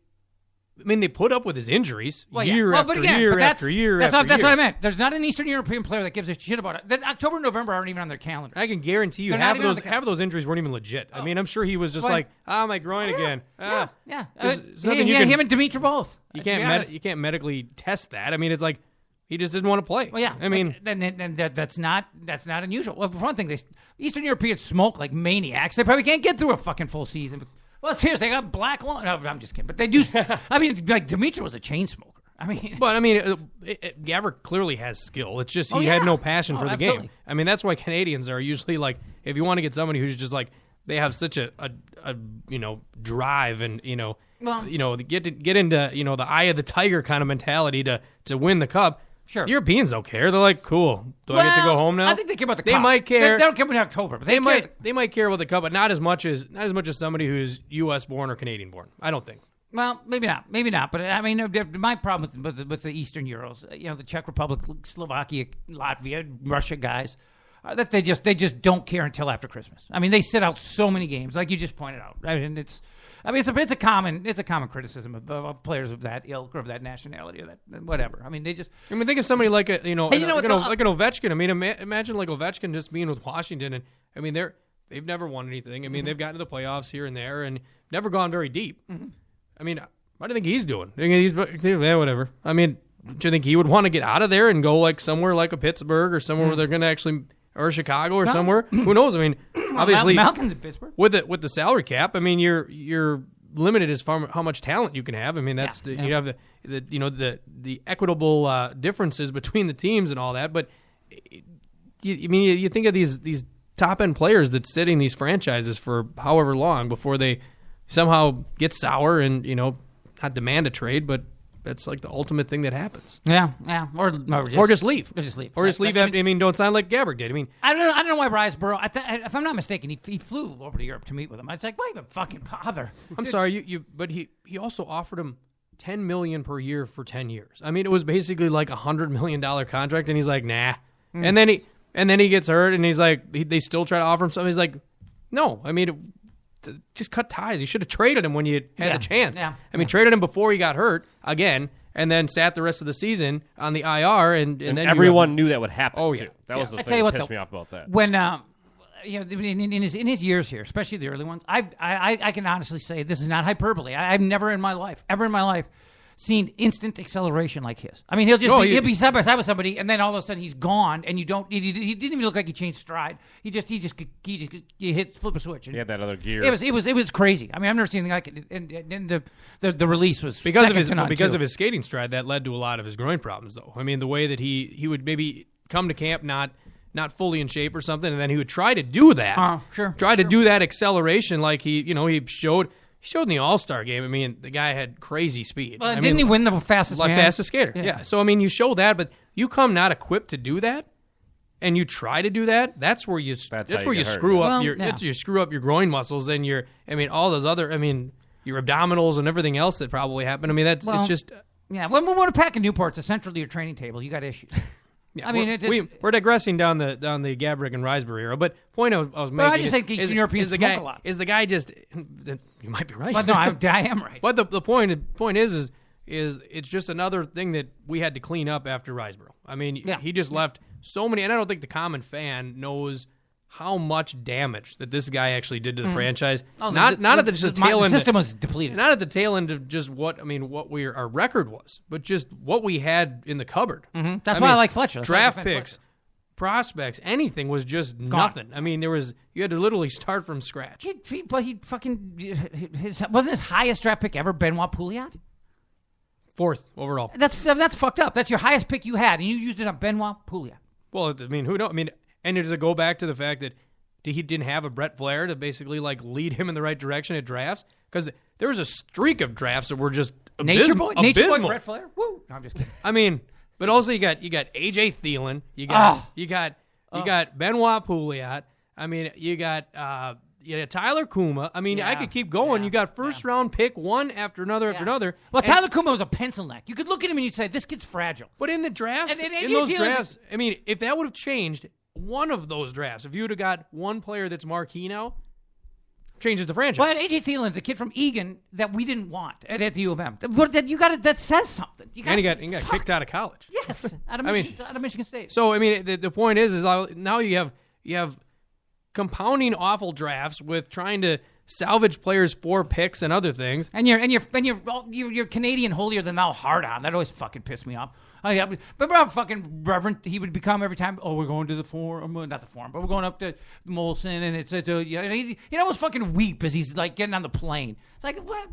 B: put up with his injuries year after year.
A: That's what I meant. There's not an Eastern European player that gives a shit about it. That October and November aren't even on their calendar.
B: I can guarantee you half of those injuries weren't even legit. I mean, I'm sure he was just my groin again.
A: Yeah.
B: Him
A: and Dimitra both.
B: You can't medically test that. I mean, it's like he just didn't want to play.
A: Well, yeah.
B: I mean,
A: then that's not unusual. Well, for one thing, Eastern Europeans smoke like maniacs. They probably can't get through a fucking full season. Well, seriously, they got black lung. No, I'm just kidding. But they do. I mean, like Dimitra was a chain smoker. I mean,
B: Gabrick clearly has skill. It's just he had no passion for the game. I mean, that's why Canadians are usually like, if you want to get somebody who's just like, they have such a drive and get into the eye of the tiger kind of mentality to win the cup.
A: Sure.
B: Europeans don't care. They're like, cool. Do I get to go home now?
A: I think they care about the cup.
B: They might care.
A: They don't care about October, but they
B: might care about the cup, but not as much as somebody who's U.S. born or Canadian born. I don't think.
A: Well, maybe not. But I mean, my problem with the Eastern Euros, the Czech Republic, Slovakia, Latvia, Russia guys, that they just don't care until after Christmas. I mean, they sit out so many games, like you just pointed out. It's a common criticism of players of that ilk or of that nationality or that whatever. I mean, they just.
B: I mean, think of somebody like like an Ovechkin. I mean, imagine like Ovechkin just being with Washington, and I mean they've never won anything. I mean, they've gotten to the playoffs here and there, and never gone very deep. Mm-hmm. I mean, what do you think he's doing? Whatever. I mean, do you think he would want to get out of there and go like somewhere like a Pittsburgh or somewhere where they're going to actually, or Chicago or somewhere? Who knows? I mean, obviously,
A: Malkin's in Pittsburgh
B: with the salary cap. I mean, you're limited as far how much talent you can have. I mean, that's you have the equitable differences between the teams and all that. But you think of these top end players that sit in these franchises for however long before they somehow get sour and not demand a trade, but that's like the ultimate thing that happens.
A: Yeah, or
B: just leave.
A: Or just leave.
B: Or just leave. Don't sound like Gabrick did. I mean,
A: I don't know why Riseborough. If I'm not mistaken, he flew over to Europe to meet with him. It's like, why even fucking bother?
B: I'm sorry, but he also offered him $10 million per year for 10 years. I mean, it was basically like $100 million contract, and he's like, nah. And then he gets hurt, and he's like, they still try to offer him something. He's like, no. I mean, just cut ties. You should have traded him when you had the chance.
A: Yeah.
B: I mean, traded him before he got hurt again, and then sat the rest of the season on the IR, and then
C: everyone knew that would happen.
B: Oh yeah,
C: too. That was the
A: I
C: thing that pissed me off about that.
A: When in his years here, especially the early ones, I can honestly say this is not hyperbole. I've never in my life, ever in my life, seen instant acceleration like his. I mean, he'll be side by side with somebody, and then all of a sudden he's gone, and you don't. He didn't even look like he changed stride. He just flip a switch.
C: He had that other gear.
A: It was crazy. I mean, I've never seen anything like it. And the release was
B: because of his skating stride that led to a lot of his groin problems, though. I mean, the way that he would maybe come to camp not fully in shape or something, and then he would try to do that. To do that acceleration like he showed in the All-Star game. I mean, the guy had crazy speed.
A: Well, didn't he win the fastest man?
B: Fastest skater, yeah. So, I mean, you show that, but you come not equipped to do that, and you try to do that, that's where you screw up you screw up your groin muscles and all those other, your abdominals and everything else that probably happened. I mean, it's just...
A: Yeah, when a pack of Newports is central to your training table, you got issues.
B: Yeah, I mean, we're digressing down the Gabrick and Riesberg era, but point I was making
A: I just think Eastern Europeans smoke a lot.
B: Is the guy just? You might be right.
A: Well, no, I am right.
B: But the point is it's just another thing that we had to clean up after Riesberg. I mean, he just left so many, and I don't think the common fan knows how much damage that this guy actually did to the franchise. Oh, not at the tail end.
A: The system was depleted.
B: Not at the tail end of just what our record was, but just what we had in the cupboard.
A: Mm-hmm. That's why I like Fletcher.
B: Draft picks, prospects, anything was just nothing. I mean, you had to literally start from scratch.
A: Wasn't his highest draft pick ever Benoit Pouliot?
B: 4th overall.
A: That's fucked up. That's your highest pick you had, and you used it on Benoit Pouliot.
B: Well, I mean, who knows? I mean. And does it go back to the fact that he didn't have a Brett Flair to basically lead him in the right direction at drafts? Because there was a streak of drafts that were just
A: Nature Boy Brett Flair. Woo! No, I'm just kidding.
B: I mean, but also you got AJ Thielen, you got Benoit Pouliot. I mean, you got Tyler Kuma. I mean, I could keep going. You got first round pick one after another after another.
A: Well, Tyler Kuma was a pencil neck. You could look at him and you'd say, "This kid's fragile."
B: But in the drafts, in those drafts, I mean, if that would have changed. One of those drafts, if you would have got one player that's marquee now, changes the franchise.
A: Well, AJ Thielen's a kid from Egan that we didn't want at the U of M. But that says something.
B: And he got kicked out of college.
A: Yes, out of Michigan State.
B: So I mean, the point is now you have compounding awful drafts with trying to salvage players for picks and other things.
A: And you're Canadian holier than thou hard on. That always fucking pissed me off. Oh, yeah, remember how fucking reverent he would become every time? Oh, we're going to the Forum. Not the Forum, but we're going up to Molson, and he'd almost fucking weep as he's getting on the plane. It's like, what?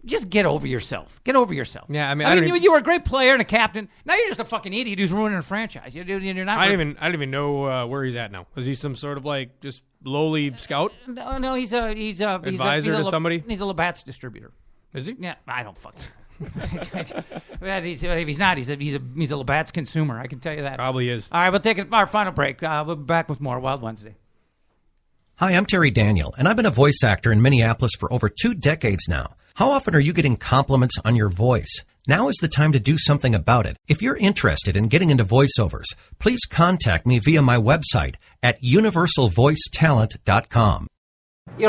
A: Just get over yourself. Get over yourself.
B: Yeah, I mean,
A: you were a great player and a captain. Now you're just a fucking idiot who's ruining a franchise. You're not.
B: I don't even know where he's at now. Is he some sort of just lowly scout?
A: No, he's
B: advisor to somebody.
A: He's a Labatt's distributor.
B: Is he?
A: Yeah, I don't fucking. If he's not, he's a Labatt's consumer. I can tell you that.
B: Probably is.
A: All right, we'll take our final break. We'll be back with more Wild Wednesday.
G: Hi, I'm Terry Daniel, and I've been a voice actor in Minneapolis for over 2 decades now. How often are you getting compliments on your voice? Now is the time to do something about it. If you're interested in getting into voiceovers, please contact me via my website at universalvoicetalent.com.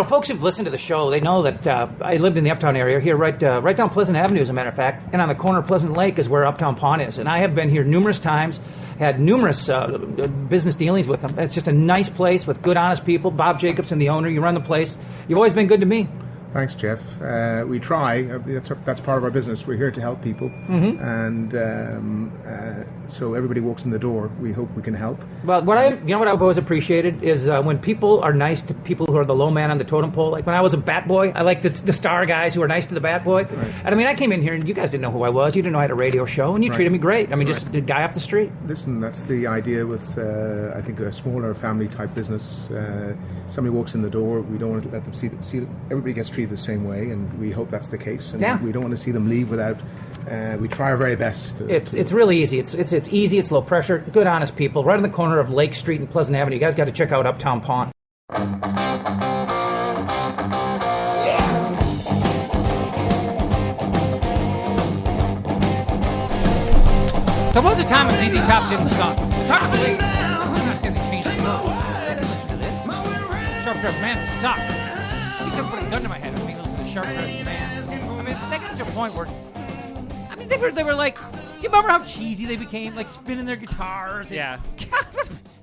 A: Folks who've listened to the show, they know that I lived in the Uptown area here, right down Pleasant Avenue, as a matter of fact, and on the corner of Pleasant Lake is where Uptown Pond is. And I have been here numerous times, had numerous business dealings with them. It's just a nice place with good, honest people. Bob Jacobson, the owner, you run the place. You've always been good to me.
F: Thanks, Jeff. We try. That's part of our business. We're here to help people, and so everybody walks in the door. We hope we can help.
A: Well, what I've always appreciated is when people are nice to people who are the low man on the totem pole. Like when I was a bat boy, I liked the star guys who were nice to the bat boy. Right. And I mean, I came in here and you guys didn't know who I was. You didn't know I had a radio show, and you treated me great. I mean, just a guy off the street.
F: Listen, that's the idea with I think a smaller family type business. Somebody walks in the door, we don't want to let them see everybody gets treated the same way, and we hope that's the case. And we don't want to see them leave without. We try our very best.
A: It's really easy. It's easy. It's low pressure. Good, honest people. Right on the corner of Lake Street and Pleasant Avenue. You guys got to check out Uptown Pond. There was a time when ZZ Top didn't suck. It's hard to believe. I'm not saying they changed the law. Listen to this. Sharp Dressed Man sucked. You could put a gun to my head and listen to Sharp Dressed Man. I mean, they got to a point where, I mean, they were like, do you remember how cheesy they became? Like spinning their guitars. And,
C: yeah.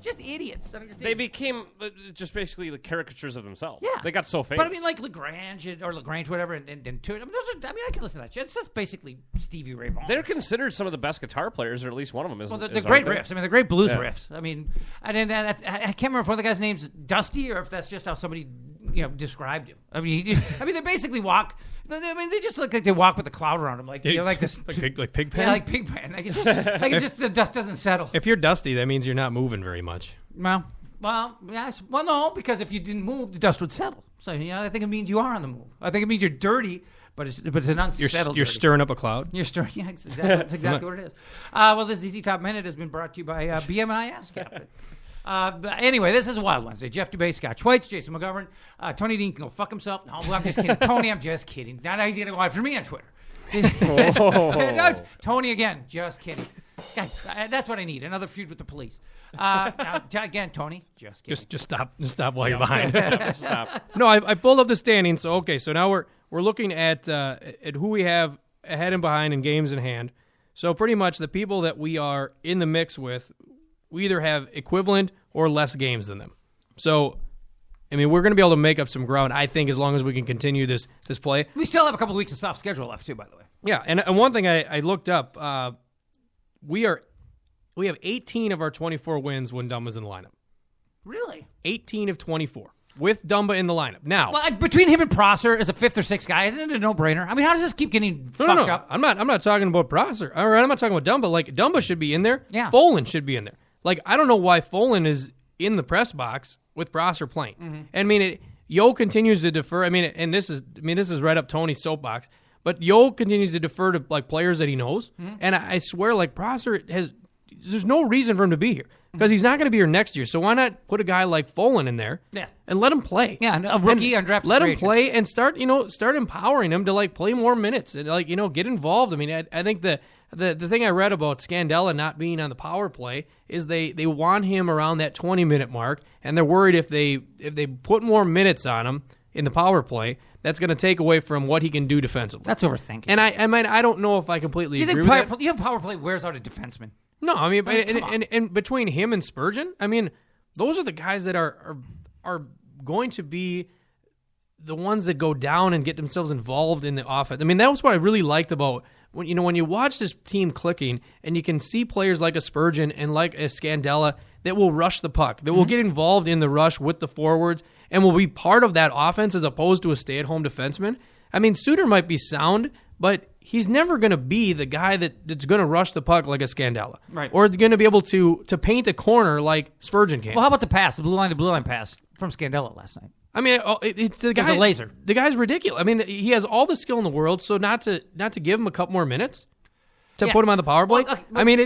A: just idiots.
C: They became just basically the caricatures of themselves.
A: Yeah.
C: They got so famous.
A: But I mean, like Lagrange, whatever, and Tuit. I mean, I can listen to that shit. It's just basically Stevie Ray Vaughan.
C: They're considered some of the best guitar players, or at least one of them is.
A: Well, they're great riffs. I mean, they're great blues
C: Yeah.
A: riffs. I mean, I can't remember if one of the guys' name's Dusty or if that's just how somebody described him. I mean, they basically walk. I mean, they just look like they walk with a cloud around them, like like this,
B: like Pigpen.
A: Yeah, like Pigpen. The dust doesn't settle.
B: If you're dusty, that means you're not moving very much.
A: Well, yes. Well, no, because if you didn't move, the dust would settle. So I think it means you are on the move. I think it means you're dirty, but it's an unsettled.
B: You're
A: dirty.
B: stirring up a cloud.
A: You're stirring. Yeah, that's exactly what it is. Well, this ZZ Top Minute has been brought to you by BMIS Captain. But anyway, this is a Wild Wednesday. Jeff Dubay, Scott Schweitz, Jason McGovern. Tony Dean can go fuck himself. No, I'm just kidding. Tony, I'm just kidding. Now he's going to go after me on Twitter. Tony again, just kidding. God, that's what I need. Another feud with the police. Now, again, Tony, just kidding.
B: Just stop while you're behind.
C: Stop.
B: No, I pulled up the standings. So so now we're looking at who we have ahead and behind in games in hand. So pretty much the people that we are in the mix with, we either have equivalent or less games than them. So, I mean, we're going to be able to make up some ground, I think, as long as we can continue this play.
A: We still have a couple of weeks of soft schedule left, too, by the way.
B: Yeah, and one thing I looked up, we have 18 of our 24 wins when Dumba's in the lineup.
A: Really?
B: 18 of 24 with Dumba in the lineup. Now,
A: well, between him and Prosser as a fifth or sixth guy, isn't it a no-brainer? I mean, how does this keep getting fucked up?
B: I'm not talking about Prosser. All right, I'm not talking about Dumba. Like, Dumba should be in there.
A: Yeah.
B: Folan should be in there. Like, I don't know why Folan is in the press box with Prosser playing.
A: Mm-hmm.
B: I mean, Yo continues to defer. I mean, this is right up Tony's soapbox. But Yo continues to defer to like players that he knows, and I swear, like Prosser there's no reason for him to be here because he's not going to be here next year. So why not put a guy like Folan in there, and let him play?
A: Yeah, a rookie undrafted.
B: Let him play and start empowering him to like play more minutes and like get involved. I mean, I think the thing I read about Scandella not being on the power play is they want him around that 20-minute mark, and they're worried if they put more minutes on him in the power play, that's going to take away from what he can do defensively.
A: That's overthinking.
B: And I mean, I don't know if I completely agree with that.
A: You think power play wears out a defenseman?
B: No, I mean, and between him and Spurgeon, I mean, those are the guys that are going to be the ones that go down and get themselves involved in the offense. I mean, that was what I really liked about when you watch this team clicking and you can see players like a Spurgeon and like a Scandella that will rush the puck, that will get involved in the rush with the forwards and will be part of that offense as opposed to a stay-at-home defenseman. I mean, Suter might be sound, but he's never going to be the guy that's going to rush the puck like a Scandella.
A: Right.
B: Or going to be able to paint a corner like Spurgeon can.
A: Well, how about the pass, the blue line pass from Scandella last night?
B: I mean, it's the guy.
A: It was a laser.
B: The guy's ridiculous. I mean, he has all the skill in the world, so not to give him a couple more minutes to put him on the power play.
A: Well,
B: I mean,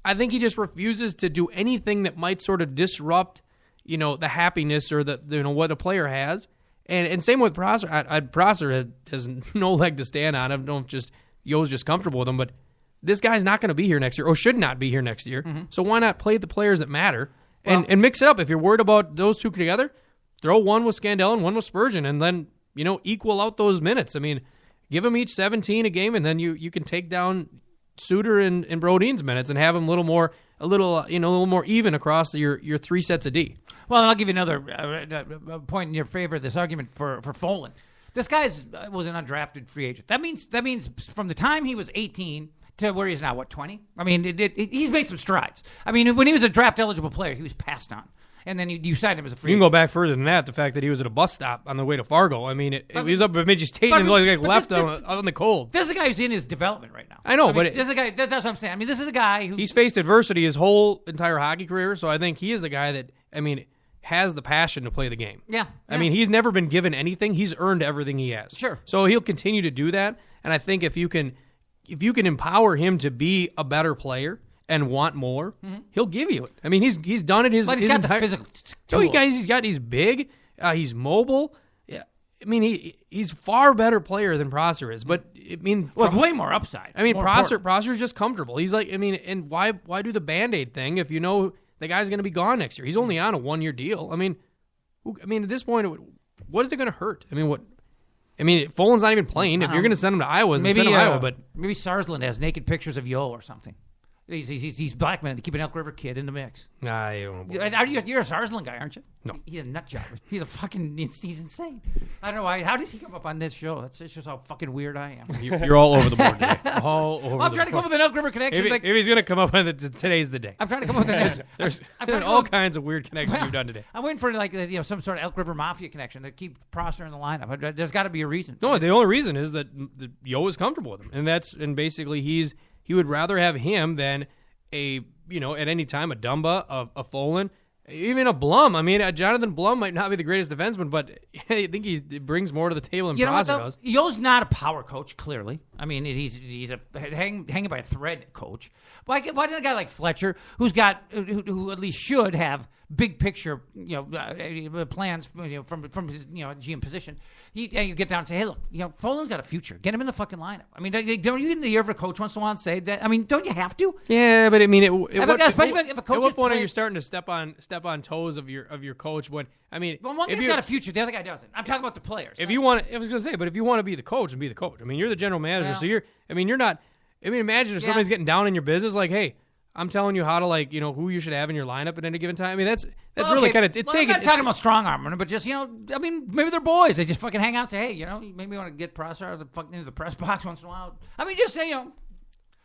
B: I think he just refuses to do anything that might sort of disrupt, the happiness or what a player has. And same with Prosser. Prosser has no leg to stand on. I don't know if Yo's just comfortable with him, but this guy's not going to be here next year or should not be here next year. Mm-hmm. So why not play the players that matter and mix it up? If you're worried about those two together, throw one with Scandella and one with Spurgeon, and then equal out those minutes. I mean, give them each 17 a game, and then you can take down Suter and Brodin's minutes and have them a little more even across your three sets of D.
A: Well, I'll give you another point in your favor of this argument for Folan. This guy was an undrafted free agent. That means from the time he was 18 to where he is now, 20? I mean, he's made some strides. I mean, when he was a draft-eligible player, he was passed on. And then you signed him as a free agent.
B: You can go back further than that, the fact that he was at a bus stop on the way to Fargo. I mean, he was up at Midget State and left on the cold.
A: This is a guy who's in his development right now.
B: I know,
A: this is a guy, that's what I'm saying. I mean, this is a guy who...
B: He's faced adversity his whole entire hockey career, so I think he is a guy that, has the passion to play the game.
A: Yeah.
B: I mean, he's never been given anything. He's earned everything he has.
A: Sure.
B: So he'll continue to do that, and I think if you can empower him to be a better player and want more, he'll give you it. I mean, he's done it his
A: But he's got the physical tool.
B: He's big, he's mobile. Yeah, I mean, he's far better player than Prosser is. But
A: with way more upside.
B: I mean, Prosser's just comfortable. He's like, and why do the Band-Aid thing if you know the guy's going to be gone next year? He's only on a 1-year deal. I mean, at this point, what is it going to hurt? Folan's not even playing. If you're going to send him to Iowa, send him to Iowa. But
A: maybe Sarsland has naked pictures of Yo or something. He's black man to keep an Elk River kid in the mix.
B: Nah,
A: You're a Sarsland guy, aren't you?
B: No.
A: He's a nut job. He's he's insane. I don't know why. How does he come up on this show? That's just how fucking weird I am.
B: You're all over the board today. All over
A: I'm trying to come up with an Elk River connection.
B: If he's going to come up with it, today's the day.
A: I'm trying to come up with an
B: There's
A: trying to
B: all
A: come-
B: kinds of weird connections you've done today.
A: I'm waiting for some sort of Elk River Mafia connection to keep Prosser in the lineup. There's got to be a reason.
B: No, the only reason is that Yo is comfortable with him, and basically he would rather have him than at any time a Dumba, a Folan, even a Blum. I mean, Jonathan Blum might not be the greatest defenseman, but I think he brings more to the table than Prosser does.
A: Yo's not a power coach, clearly. I mean, he's a hanging by a thread coach. Why doesn't a guy like Fletcher, who at least should have big picture, plans, from his GM position, you get down and say, hey, look, Folan's got a future. Get him in the fucking lineup. I mean, don't you in the ear of a coach once in a while and say that? I mean, don't you have to?
B: Yeah, but I mean,
A: especially if a coach
B: at what point are you starting to step on toes of your coach? When I mean,
A: well, one guy's got a future, the other guy doesn't. I'm talking about the players.
B: If you want, I was going to say, but if you want to be the coach, and be the coach. I mean, you're the general manager, so you're. I mean, you're not. I mean, imagine if somebody's getting down in your business, like, hey, I'm telling you how to who you should have in your lineup at any given time. I mean, that's really kind of
A: I'm not talking about strong arming, but just I mean, maybe they're boys. They just fucking hang out and say, hey, maybe want to get Prosser out of into the press box once in a while. I mean, just say,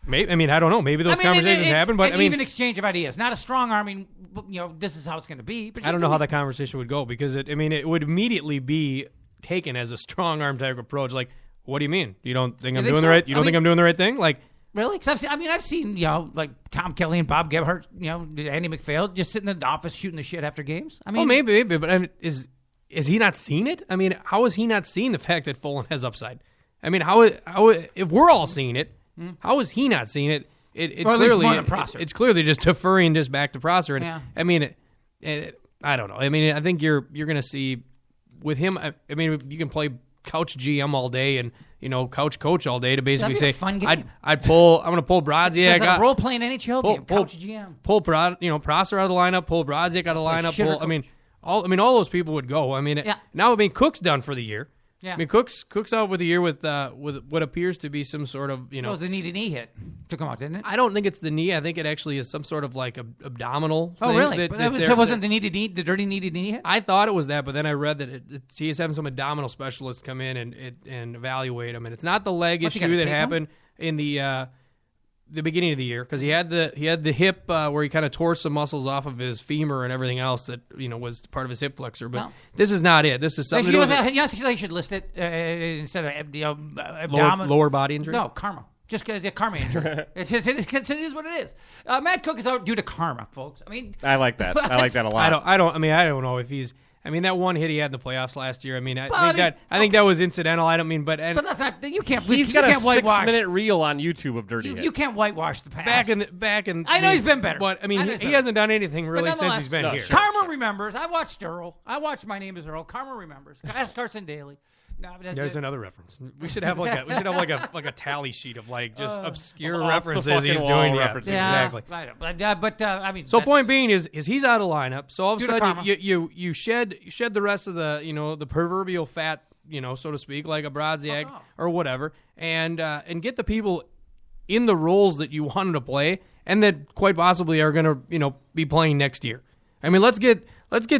B: Maybe, I mean, I don't know. Maybe those conversations happen, but I mean,
A: even exchange of ideas, not a strong arming. This is how it's going to be. But
B: I don't know how that conversation would go because it would immediately be taken as a strong arm type approach. Like, what do you mean? You don't think I'm doing the right? You don't think I'm doing the right thing? Like.
A: Really? Because I've seen like Tom Kelly and Bob Gebhardt, Andy McPhail just sitting in the office shooting the shit after games. I mean,
B: maybe, but I mean, is he not seen it? I mean, how has he not seen the fact that Folan has upside? I mean, how if we're all seeing it, how is he not seeing it? It clearly it's clearly just deferring this back to Prosser. And I mean, I don't know. I mean, I think you're going to see with him. I mean, you can play couch GM all day and couch coach all day to basically say
A: I'm
B: going to pull Brodziak.
A: It's a role playing NHL game. Couch GM.
B: Pull Prosser out of the lineup. Pull Brodziak out of the lineup. All those people would go. I mean, now Cook's done for the year. Yeah. I mean, Cook's out with the year with what appears to be some sort of
A: It was the knee hit to come out, didn't it?
B: I don't think it's the knee. I think it actually is some sort of like abdominal.
A: Oh,
B: thing
A: really? So wasn't the dirty knee hit?
B: I thought it was that, but then I read that he's having some abdominal specialists come in and evaluate him, and it's not the leg issue that happened in the beginning of the year because he had the hip where he kind of tore some muscles off of his femur and everything else that was part of his hip flexor. But this is not it. This is something.
A: They should list it instead of abdominal
B: lower body injury.
A: No, karma. Just because it's a karma injury. it is what it is. Matt Cook is out due to karma, folks. I mean,
C: I like that. I like that a lot.
B: I don't know if he's. I mean, that one hit he had in the playoffs last year. I mean, I think that was incidental. I don't mean, but
A: that's not. You can't.
C: He's got a
A: 6-minute
C: reel on YouTube of dirty hits.
A: You can't whitewash the past.
B: Back in.
A: I know he's been better.
B: But I mean, he hasn't done anything really since he's been here.
A: Karma remembers. I watched Earl. I watched My Name Is Earl. Karma remembers. Ask Carson Daly. No,
B: there's another reference. We should have like a tally sheet of just obscure references he's doing.
C: References.
A: Yeah,
B: exactly.
A: But I mean,
B: so point being is he's out of lineup. So all of a sudden you shed the rest of the the proverbial fat so to speak, like a Brodziak or whatever, and get the people in the roles that you want them to play and that quite possibly are going to be playing next year. I mean, let's get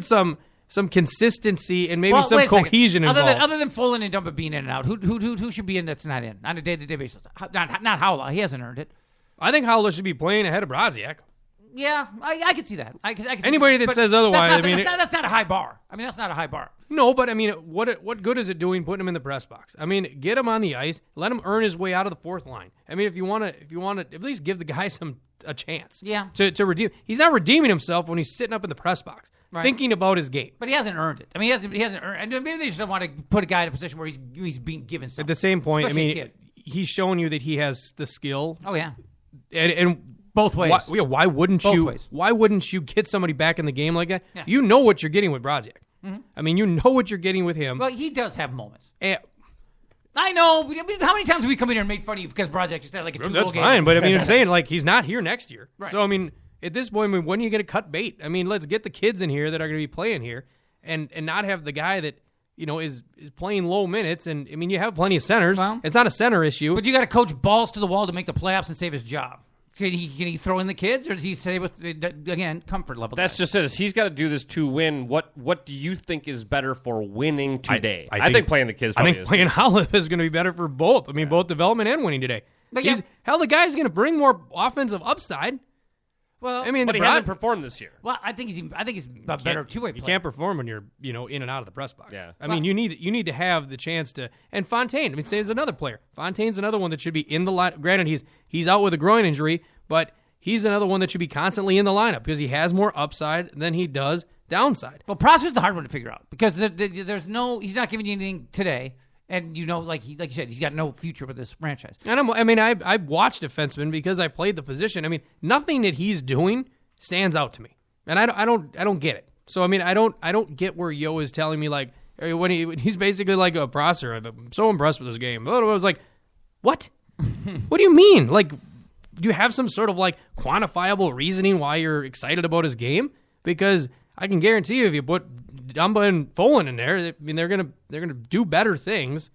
B: some consistency and maybe some cohesion involved.
A: Other than Folan and Dumba being in and out, who should be in that's not in on a day-to-day basis? Not Howla. He hasn't earned it.
B: I think Howla should be playing ahead of Brodziak.
A: Yeah, I can see that.
B: Anybody that says otherwise,
A: that's not a high bar. I mean, that's not a high bar.
B: No, but I mean, what good is it doing putting him in the press box? I mean, get him on the ice, let him earn his way out of the fourth line. I mean, if you want to at least give the guy a chance.
A: Yeah.
B: To redeem. He's not redeeming himself when he's sitting up in the press box, thinking about his game.
A: But he hasn't earned it. I mean, he hasn't earned. And maybe they just don't want to put a guy in a position where he's being given something.
B: At the same point, he's showing you that he has the skill.
A: Oh yeah.
B: And
A: both ways.
B: Why wouldn't you?
A: Ways.
B: Why wouldn't you get somebody back in the game like that?
A: Yeah.
B: You know what you're getting with Brodziak. Mm-hmm. I mean, you know what you're getting with him.
A: Well, he does have moments. I know. How many times have we come in here and made fun of you because Brodziak just had like a 2-goal game?
B: That's fine, but I mean, I'm saying he's not here next year.
A: Right.
B: So I mean, at this point, when are you going to cut bait? I mean, let's get the kids in here that are going to be playing here, and not have the guy that is playing low minutes. And I mean, you have plenty of centers. Well, it's not a center issue.
A: But you got to coach balls to the wall to make the playoffs and save his job. Can he throw in the kids, or does he say with again comfort level?
C: That's
A: guys?
C: just it. He's got to do this to win. What do you think is better for winning today?
B: I
C: think playing the kids.
B: I think
C: is
B: playing Hollis is going to be better for both. I mean, both development and winning today.
A: But
B: Hell, the guy's going to bring more offensive upside.
A: Well,
B: I mean,
C: but he hasn't performed this year.
A: Well, I think he's a better two-way player.
B: You can't perform when you're in and out of the press box.
C: Yeah.
B: I mean, you need to have the chance to. And Fontaine, I mean, say is another player. Fontaine's another one that should be in the line. Granted, he's out with a groin injury, but he's another one that should be constantly in the lineup because he has more upside than he does downside.
A: Well, Prosser's the hard one to figure out because there's no. He's not giving you anything today. And like you said, he's got no future with this franchise.
B: And I watched defensemen because I played the position. I mean, nothing that he's doing stands out to me, and I don't get it. So I mean, I don't get where Yo is telling me like when he's basically like a Prosser. I'm so impressed with this game. I was like, what? What do you mean? Like, do you have some sort of like quantifiable reasoning why you're excited about his game? Because I can guarantee you, if you put Dumba and Folan in there, I mean, they're gonna do better things.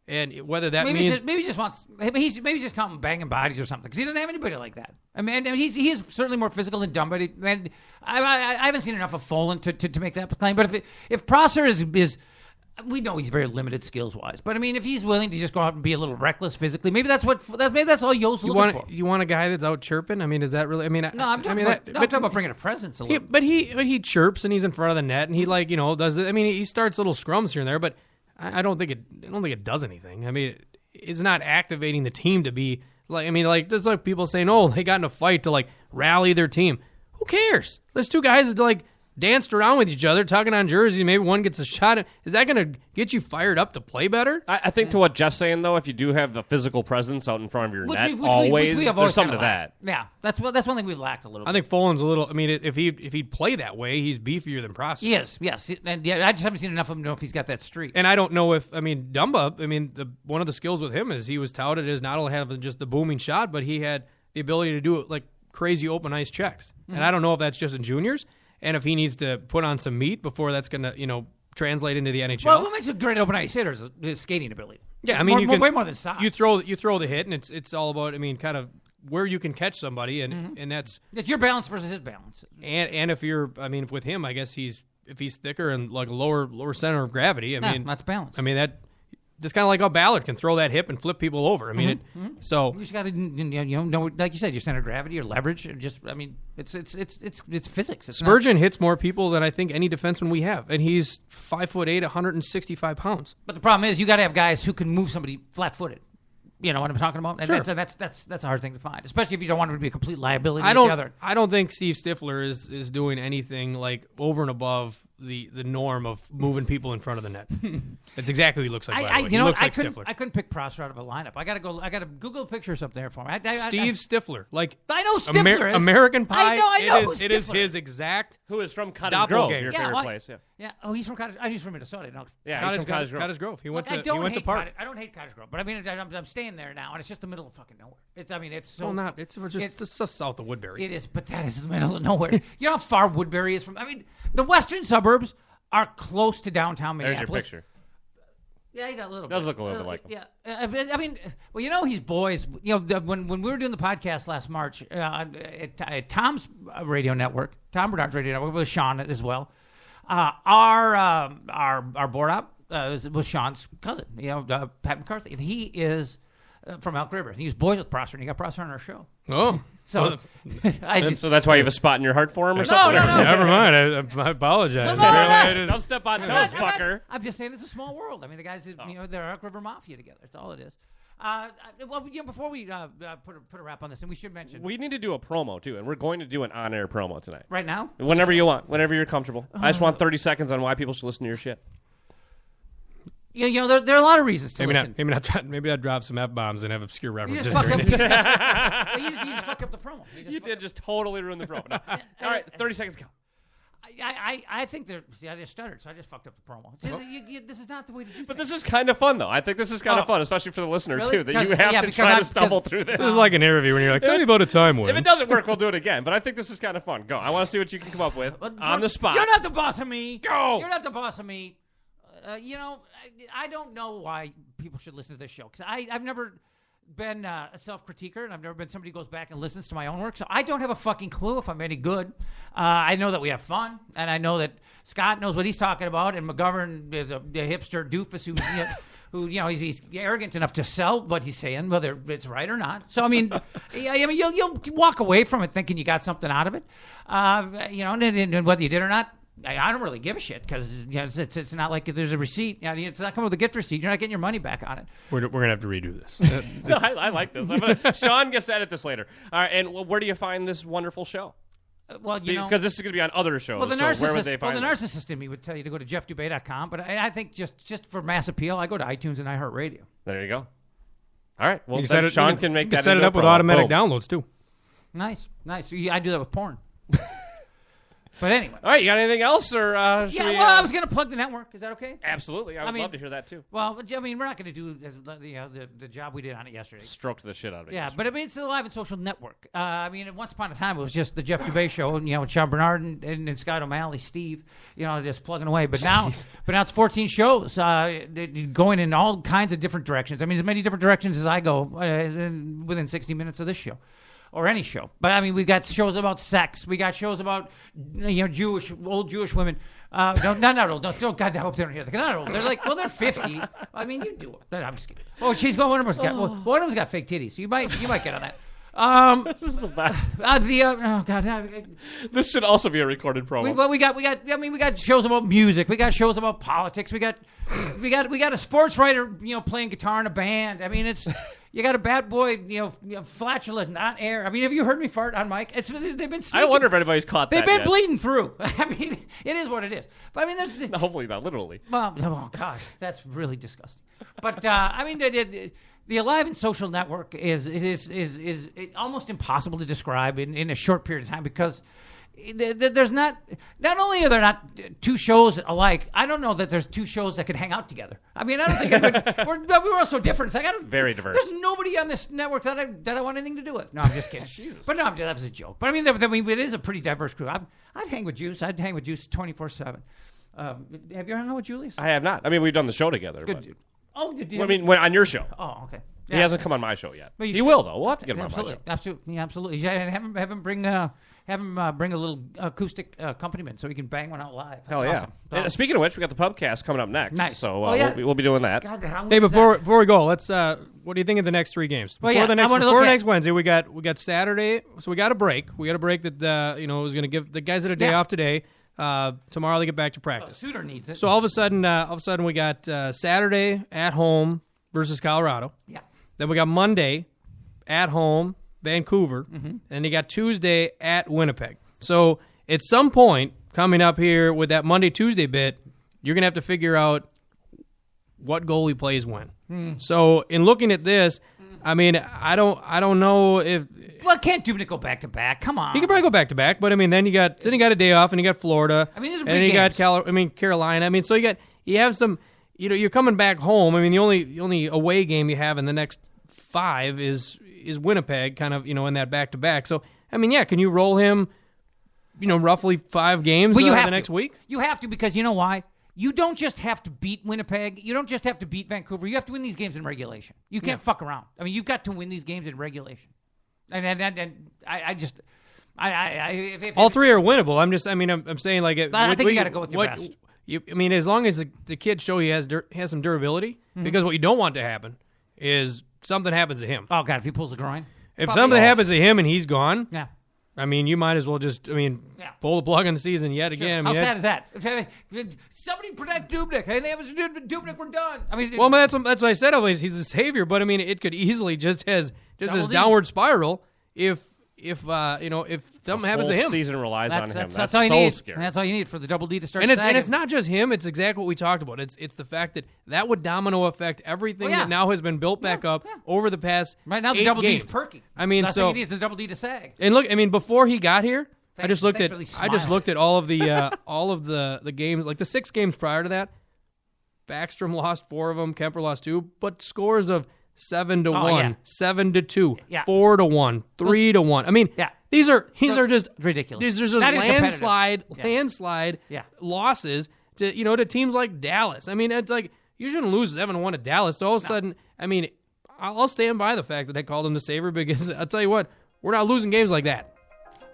B: And whether that means
A: maybe he's just counting banging bodies or something because he doesn't have anybody like that. I mean, he is certainly more physical than Dumba. And I haven't seen enough of Folan to make that claim. But if Prosser is we know he's very limited skills wise. But I mean, if he's willing to just go out and be a little reckless physically, maybe that's all Yo's looking for.
B: You want a guy that's out chirping? I mean, is that really? I mean,
A: no, I'm talking about bringing a presence a little.
B: But he chirps and he's in front of the net and he does it. I mean, he starts little scrums here and there, but I don't think it does anything. I mean, it's not activating the team to be like. I mean, like there's like people saying, "Oh, they got in a fight to like rally their team." Who cares? There's two guys that like danced around with each other, tugging on jerseys. Maybe one gets a shot. Is that going to get you fired up to play better?
C: I think to what Jeff's saying though, if you do have the physical presence out in front of your net,
A: we have
C: there's something to that.
A: Yeah, that's one thing we've lacked a little.
B: I think Folan's a little. I mean, if he'd play that way, he's beefier than Prosser.
A: Yes, and I just haven't seen enough of him to know if he's got that streak.
B: And I don't know if Dumba. I mean, one of the skills with him is he was touted as not only having just the booming shot, but he had the ability to do it like crazy open ice checks. Mm-hmm. And I don't know if that's just in juniors. And if he needs to put on some meat before that's going to, translate into the NHL.
A: Well, what makes a great open ice hitter is his skating ability.
B: Yeah, I mean,
A: way more than size.
B: You throw the hit, and it's all about, kind of where you can catch somebody, and and it's
A: your balance versus his balance.
B: And if you're, with him, I guess if he's thicker and like a lower center of gravity.
A: That's balance.
B: It's kind of like how Ballard can throw that hip and flip people over. I mean, so
A: you just got to know, like you said, your center of gravity, your leverage. It's physics.
B: Spurgeon hits more people than I think any defenseman we have, and he's 5'8", 165 pounds.
A: But the problem is, you got to have guys who can move somebody flat-footed. You know what I'm talking about? And
B: sure.
A: That's a hard thing to find, especially if you don't want him to be a complete liability. I
B: don't think Steve Stifler is doing anything like over and above the norm of moving people in front of the net. That's exactly what he looks like. I
A: couldn't pick Prosser out of a lineup. I got to Google pictures up there for me.
B: Steve Stifler, like
A: I know Stifler is
B: American Pie.
A: I know
B: it is his exact.
C: Who is from Cottage Grove, your favorite place?
A: Yeah. Oh, he's from Cottage. He's from Minnesota. No.
C: Yeah, he's from Cottage Grove.
B: He went to Park.
A: I don't hate Cottage Grove, but I'm staying there now, and it's just the middle of fucking nowhere. It's
B: just south of Woodbury.
A: It is, but that is the middle of nowhere. You know how far Woodbury is from? I mean, the western suburbs are close to downtown Minneapolis.
C: There's your picture.
A: Yeah, he got a little.
C: Does look a little bit like him.
A: Yeah, he's boys. When we were doing the podcast last March at Tom's radio network, Tom Bernard's radio network with Sean as well. Our board op was Sean's cousin, Pat McCarthy, and he is from Elk River. He was boys with Prosser, and he got Prosser on our show.
B: Oh.
A: So
C: that's why you have a spot in your heart for him or something?
A: No.
B: Never mind. I apologize.
A: No.
C: Don't step on toes, fucker.
A: I'm just saying it's a small world. I mean, the guys, they're Elk River Mafia together. That's all it is. Before we put a wrap on this, and we should mention,
C: we need to do a promo too, and we're going to do an on-air promo tonight.
A: Right now?
C: Whenever you want, whenever you're comfortable. I just want 30 seconds on why people should listen to your shit.
A: There are a lot of reasons to listen.
B: Maybe not drop some F-bombs and have obscure references.
A: You just fucked up the promo.
C: You did just totally ruin the promo. No. All right, 30 seconds go.
A: I think I just stuttered, so I just fucked up the promo. This is not the way to do things.
C: But this is kind of fun, though. I think this is kind of fun, especially for the listener,
A: really?
C: too, that you have to try to stumble through this.
B: This is like an interview when you're like, tell me about a time when.
C: If it doesn't work, we'll do it again. But I think this is kind of fun. Go. I want to see what you can come up with on the spot.
A: You're not the boss of me.
C: Go.
A: You're not the boss of me. I don't know why people should listen to this show because I've never. been a self-critiquer, and I've never been somebody who goes back and listens to my own work, so I don't have a fucking clue if I'm any good. I know that we have fun, and I know that Scott knows what he's talking about, and McGovern is a hipster doofus who he's arrogant enough to sell what he's saying, whether it's right or not. So I mean, you'll walk away from it thinking you got something out of it, and whether you did or not. I don't really give a shit because it's not like if there's a receipt. It's not coming with a gift receipt. You're not getting your money back on it.
B: We're gonna have to redo this.
C: No, I like this. Sean gets to edit this later. All right, and where do you find this wonderful show?
A: Well,
C: because this is going to be on other shows.
A: Well, the
C: so where would they find
A: narcissist in me would tell you to go to jeffdubay.com, but I think just for mass appeal, I go to iTunes and iHeartRadio.
C: There you go. All right. Well,
B: Sean
C: can make that.
B: Set it up with automatic downloads too.
A: Nice. I do that with porn. But anyway.
C: All right, you got anything else? Or
A: I was going to plug the network. Is that okay?
C: Absolutely. I would love to hear that, too.
A: Well, I mean, we're not going to do the job we did on it yesterday.
C: Stroked the shit out of it.
A: Yeah, but I mean, it's the Live and Social Network. I mean, once upon a time, it was just the Jeff Dubay Show, and, with Sean Bernard and Scott O'Malley, Steve, just plugging away. But now it's 14 shows going in all kinds of different directions. I mean, as many different directions as I go within 60 minutes of this show. Or any show. But I mean, we've got shows about sex. We got shows about, old Jewish women. Not old. Don't God, I hope they don't hear that. They're not old. They're like, well, they're 50. I mean, you do it. I'm just kidding. Oh, she's going. One of them's got fake titties. So you might get on that.
C: This is the best.
A: Oh God.
C: This should also be a recorded promo.
A: We got shows about music. We got shows about politics. We got a sports writer, playing guitar in a band. I mean, it's. You got a bad boy, flatulent on air. I mean, have you heard me fart on mic? They've been sneaking.
C: I wonder if anybody's caught that.
A: They've been bleeding through. I mean, it is what it is. But I mean, there's
C: hopefully not literally.
A: Well, oh God, that's really disgusting. But I mean, the Alive and Social Network is almost impossible to describe in a short period of time because. There's not only are there not two shows alike, I don't know that there's two shows that could hang out together. I mean, I don't think we're all so different.
C: Very diverse.
A: There's nobody on this network that I want anything to do with. No, I'm just kidding.
C: Jesus.
A: But no, that was a joke. But I mean, it is a pretty diverse crew. I'd hang with Juice. I'd hang with Juice 24/7. Have you ever hung out with Julius?
C: I have not. I mean, we've done the show together.
A: Good dude. Oh, did you?
C: I mean, on your show.
A: Oh, okay.
C: Yeah. He hasn't come on my show yet. He
A: should.
C: will though. We'll have to get him on my show.
A: Absolutely. Yeah, and have him bring a little acoustic accompaniment so he can bang one out live.
C: Hell yeah!
A: Awesome.
C: Speaking of which, we got the pubcast coming up next.
A: Nice.
C: So
A: we'll
C: be doing that.
A: God,
B: hey, before we go, let's. What do you think of the next three games? Before next Wednesday, we got Saturday. So we got a break. We got a break that was going to give the guys a day off today. Tomorrow they get back to practice.
A: Suitor needs it.
B: So all of a sudden we got Saturday at home versus Colorado.
A: Yeah.
B: Then we got Monday at home, Vancouver, and you got Tuesday at Winnipeg. So at some point coming up here with that Monday Tuesday bit, you're gonna have to figure out what goalie plays when. So in looking at this, I mean, I don't know if.
A: Well, can't Dubnyk go back to back? Come on.
B: He could probably go back to back, but I mean, then you got a day off, and you got Florida.
A: I mean,
B: and then you got Carolina. I mean, so you have some. You're coming back home. I mean, the only away game you have in the next 5 is Winnipeg, kind of in that back to back. So I mean, yeah, can you roll him? Roughly 5 games the next week.
A: You have to because you know why. You don't just have to beat Winnipeg. You don't just have to beat Vancouver. You have to win these games in regulation. You can't fuck around. I mean, you've got to win these games in regulation. And
B: all 3 are winnable. I'm saying like
A: I think you got to go with your best.
B: As long as the kid show he has some durability, because what you don't want to happen is something happens to him.
A: Oh God, if he pulls a groin.
B: If something happens to him and he's gone,
A: yeah.
B: I mean, you might as well just, pull the plug on the season yet again.
A: How sad is that? Somebody protect Dubnyk. Hey, Dubnyk, we're done. I mean,
B: well, that's what I said always. He's the savior, but I mean, it could easily just as downward spiral if something happens to him.
C: The whole season relies on him. That's
A: all you
C: so
A: need.
C: scary.
A: And that's all you need for the double D to start.
B: And it's not just him. It's exactly what we talked about. It's the fact that would domino affect everything that now has been built back up over the past.
A: Right now, the
B: 8
A: double
B: games.
A: D's perky.
B: I mean,
A: that's all you need is the double D to sag.
B: And look, I mean, before he got here, I just looked
A: really
B: at all of the games, like the 6 games prior to that. Backstrom lost 4 of them. Kemper lost 2, but scores of 7-1, 7-2, 4-1, 3-1. I mean, these are just
A: ridiculous.
B: These are just landslide losses to teams like Dallas. I mean, it's like you shouldn't lose 7-1 to Dallas. So all of a sudden, I mean, I'll stand by the fact that I called him the savior because I'll tell you what, we're not losing games like that.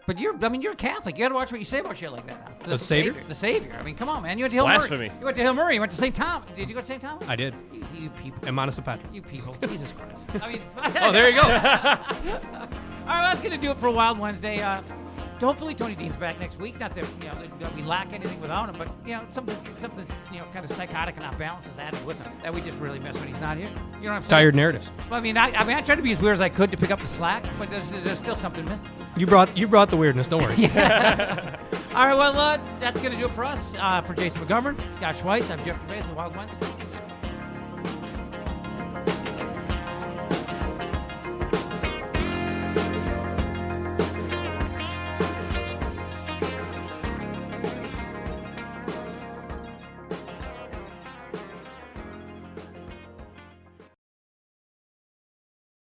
A: But you're a Catholic. You got to watch what you say about shit like that. Now.
B: The savior?
A: The savior. I mean, come on, man. You went to Hill
C: Blasphemy.
A: Murray. You went to Hill Murray. You went to St. Thomas. Did you go to St. Thomas?
B: I did.
A: You people.
B: And Montesa Patra.
A: You people. Jesus Christ. I mean.
B: Oh, there you go.
A: All right, that's going to do it for Wild Wednesday. Hopefully Tony Dean's back next week. Not that that we lack anything without him, but something kind of psychotic and off balance is added with him that we just really miss when he's not here. You know what I'm saying?
B: Tired narratives.
A: Well, I tried to be as weird as I could to pick up the slack, but there's still something missing.
B: You brought the weirdness. Don't worry.
A: All right, well, that's going to do it for us. For Jason McGovern, Scott Schweitz, I'm Jeff Cabeza, Wild Wednesday.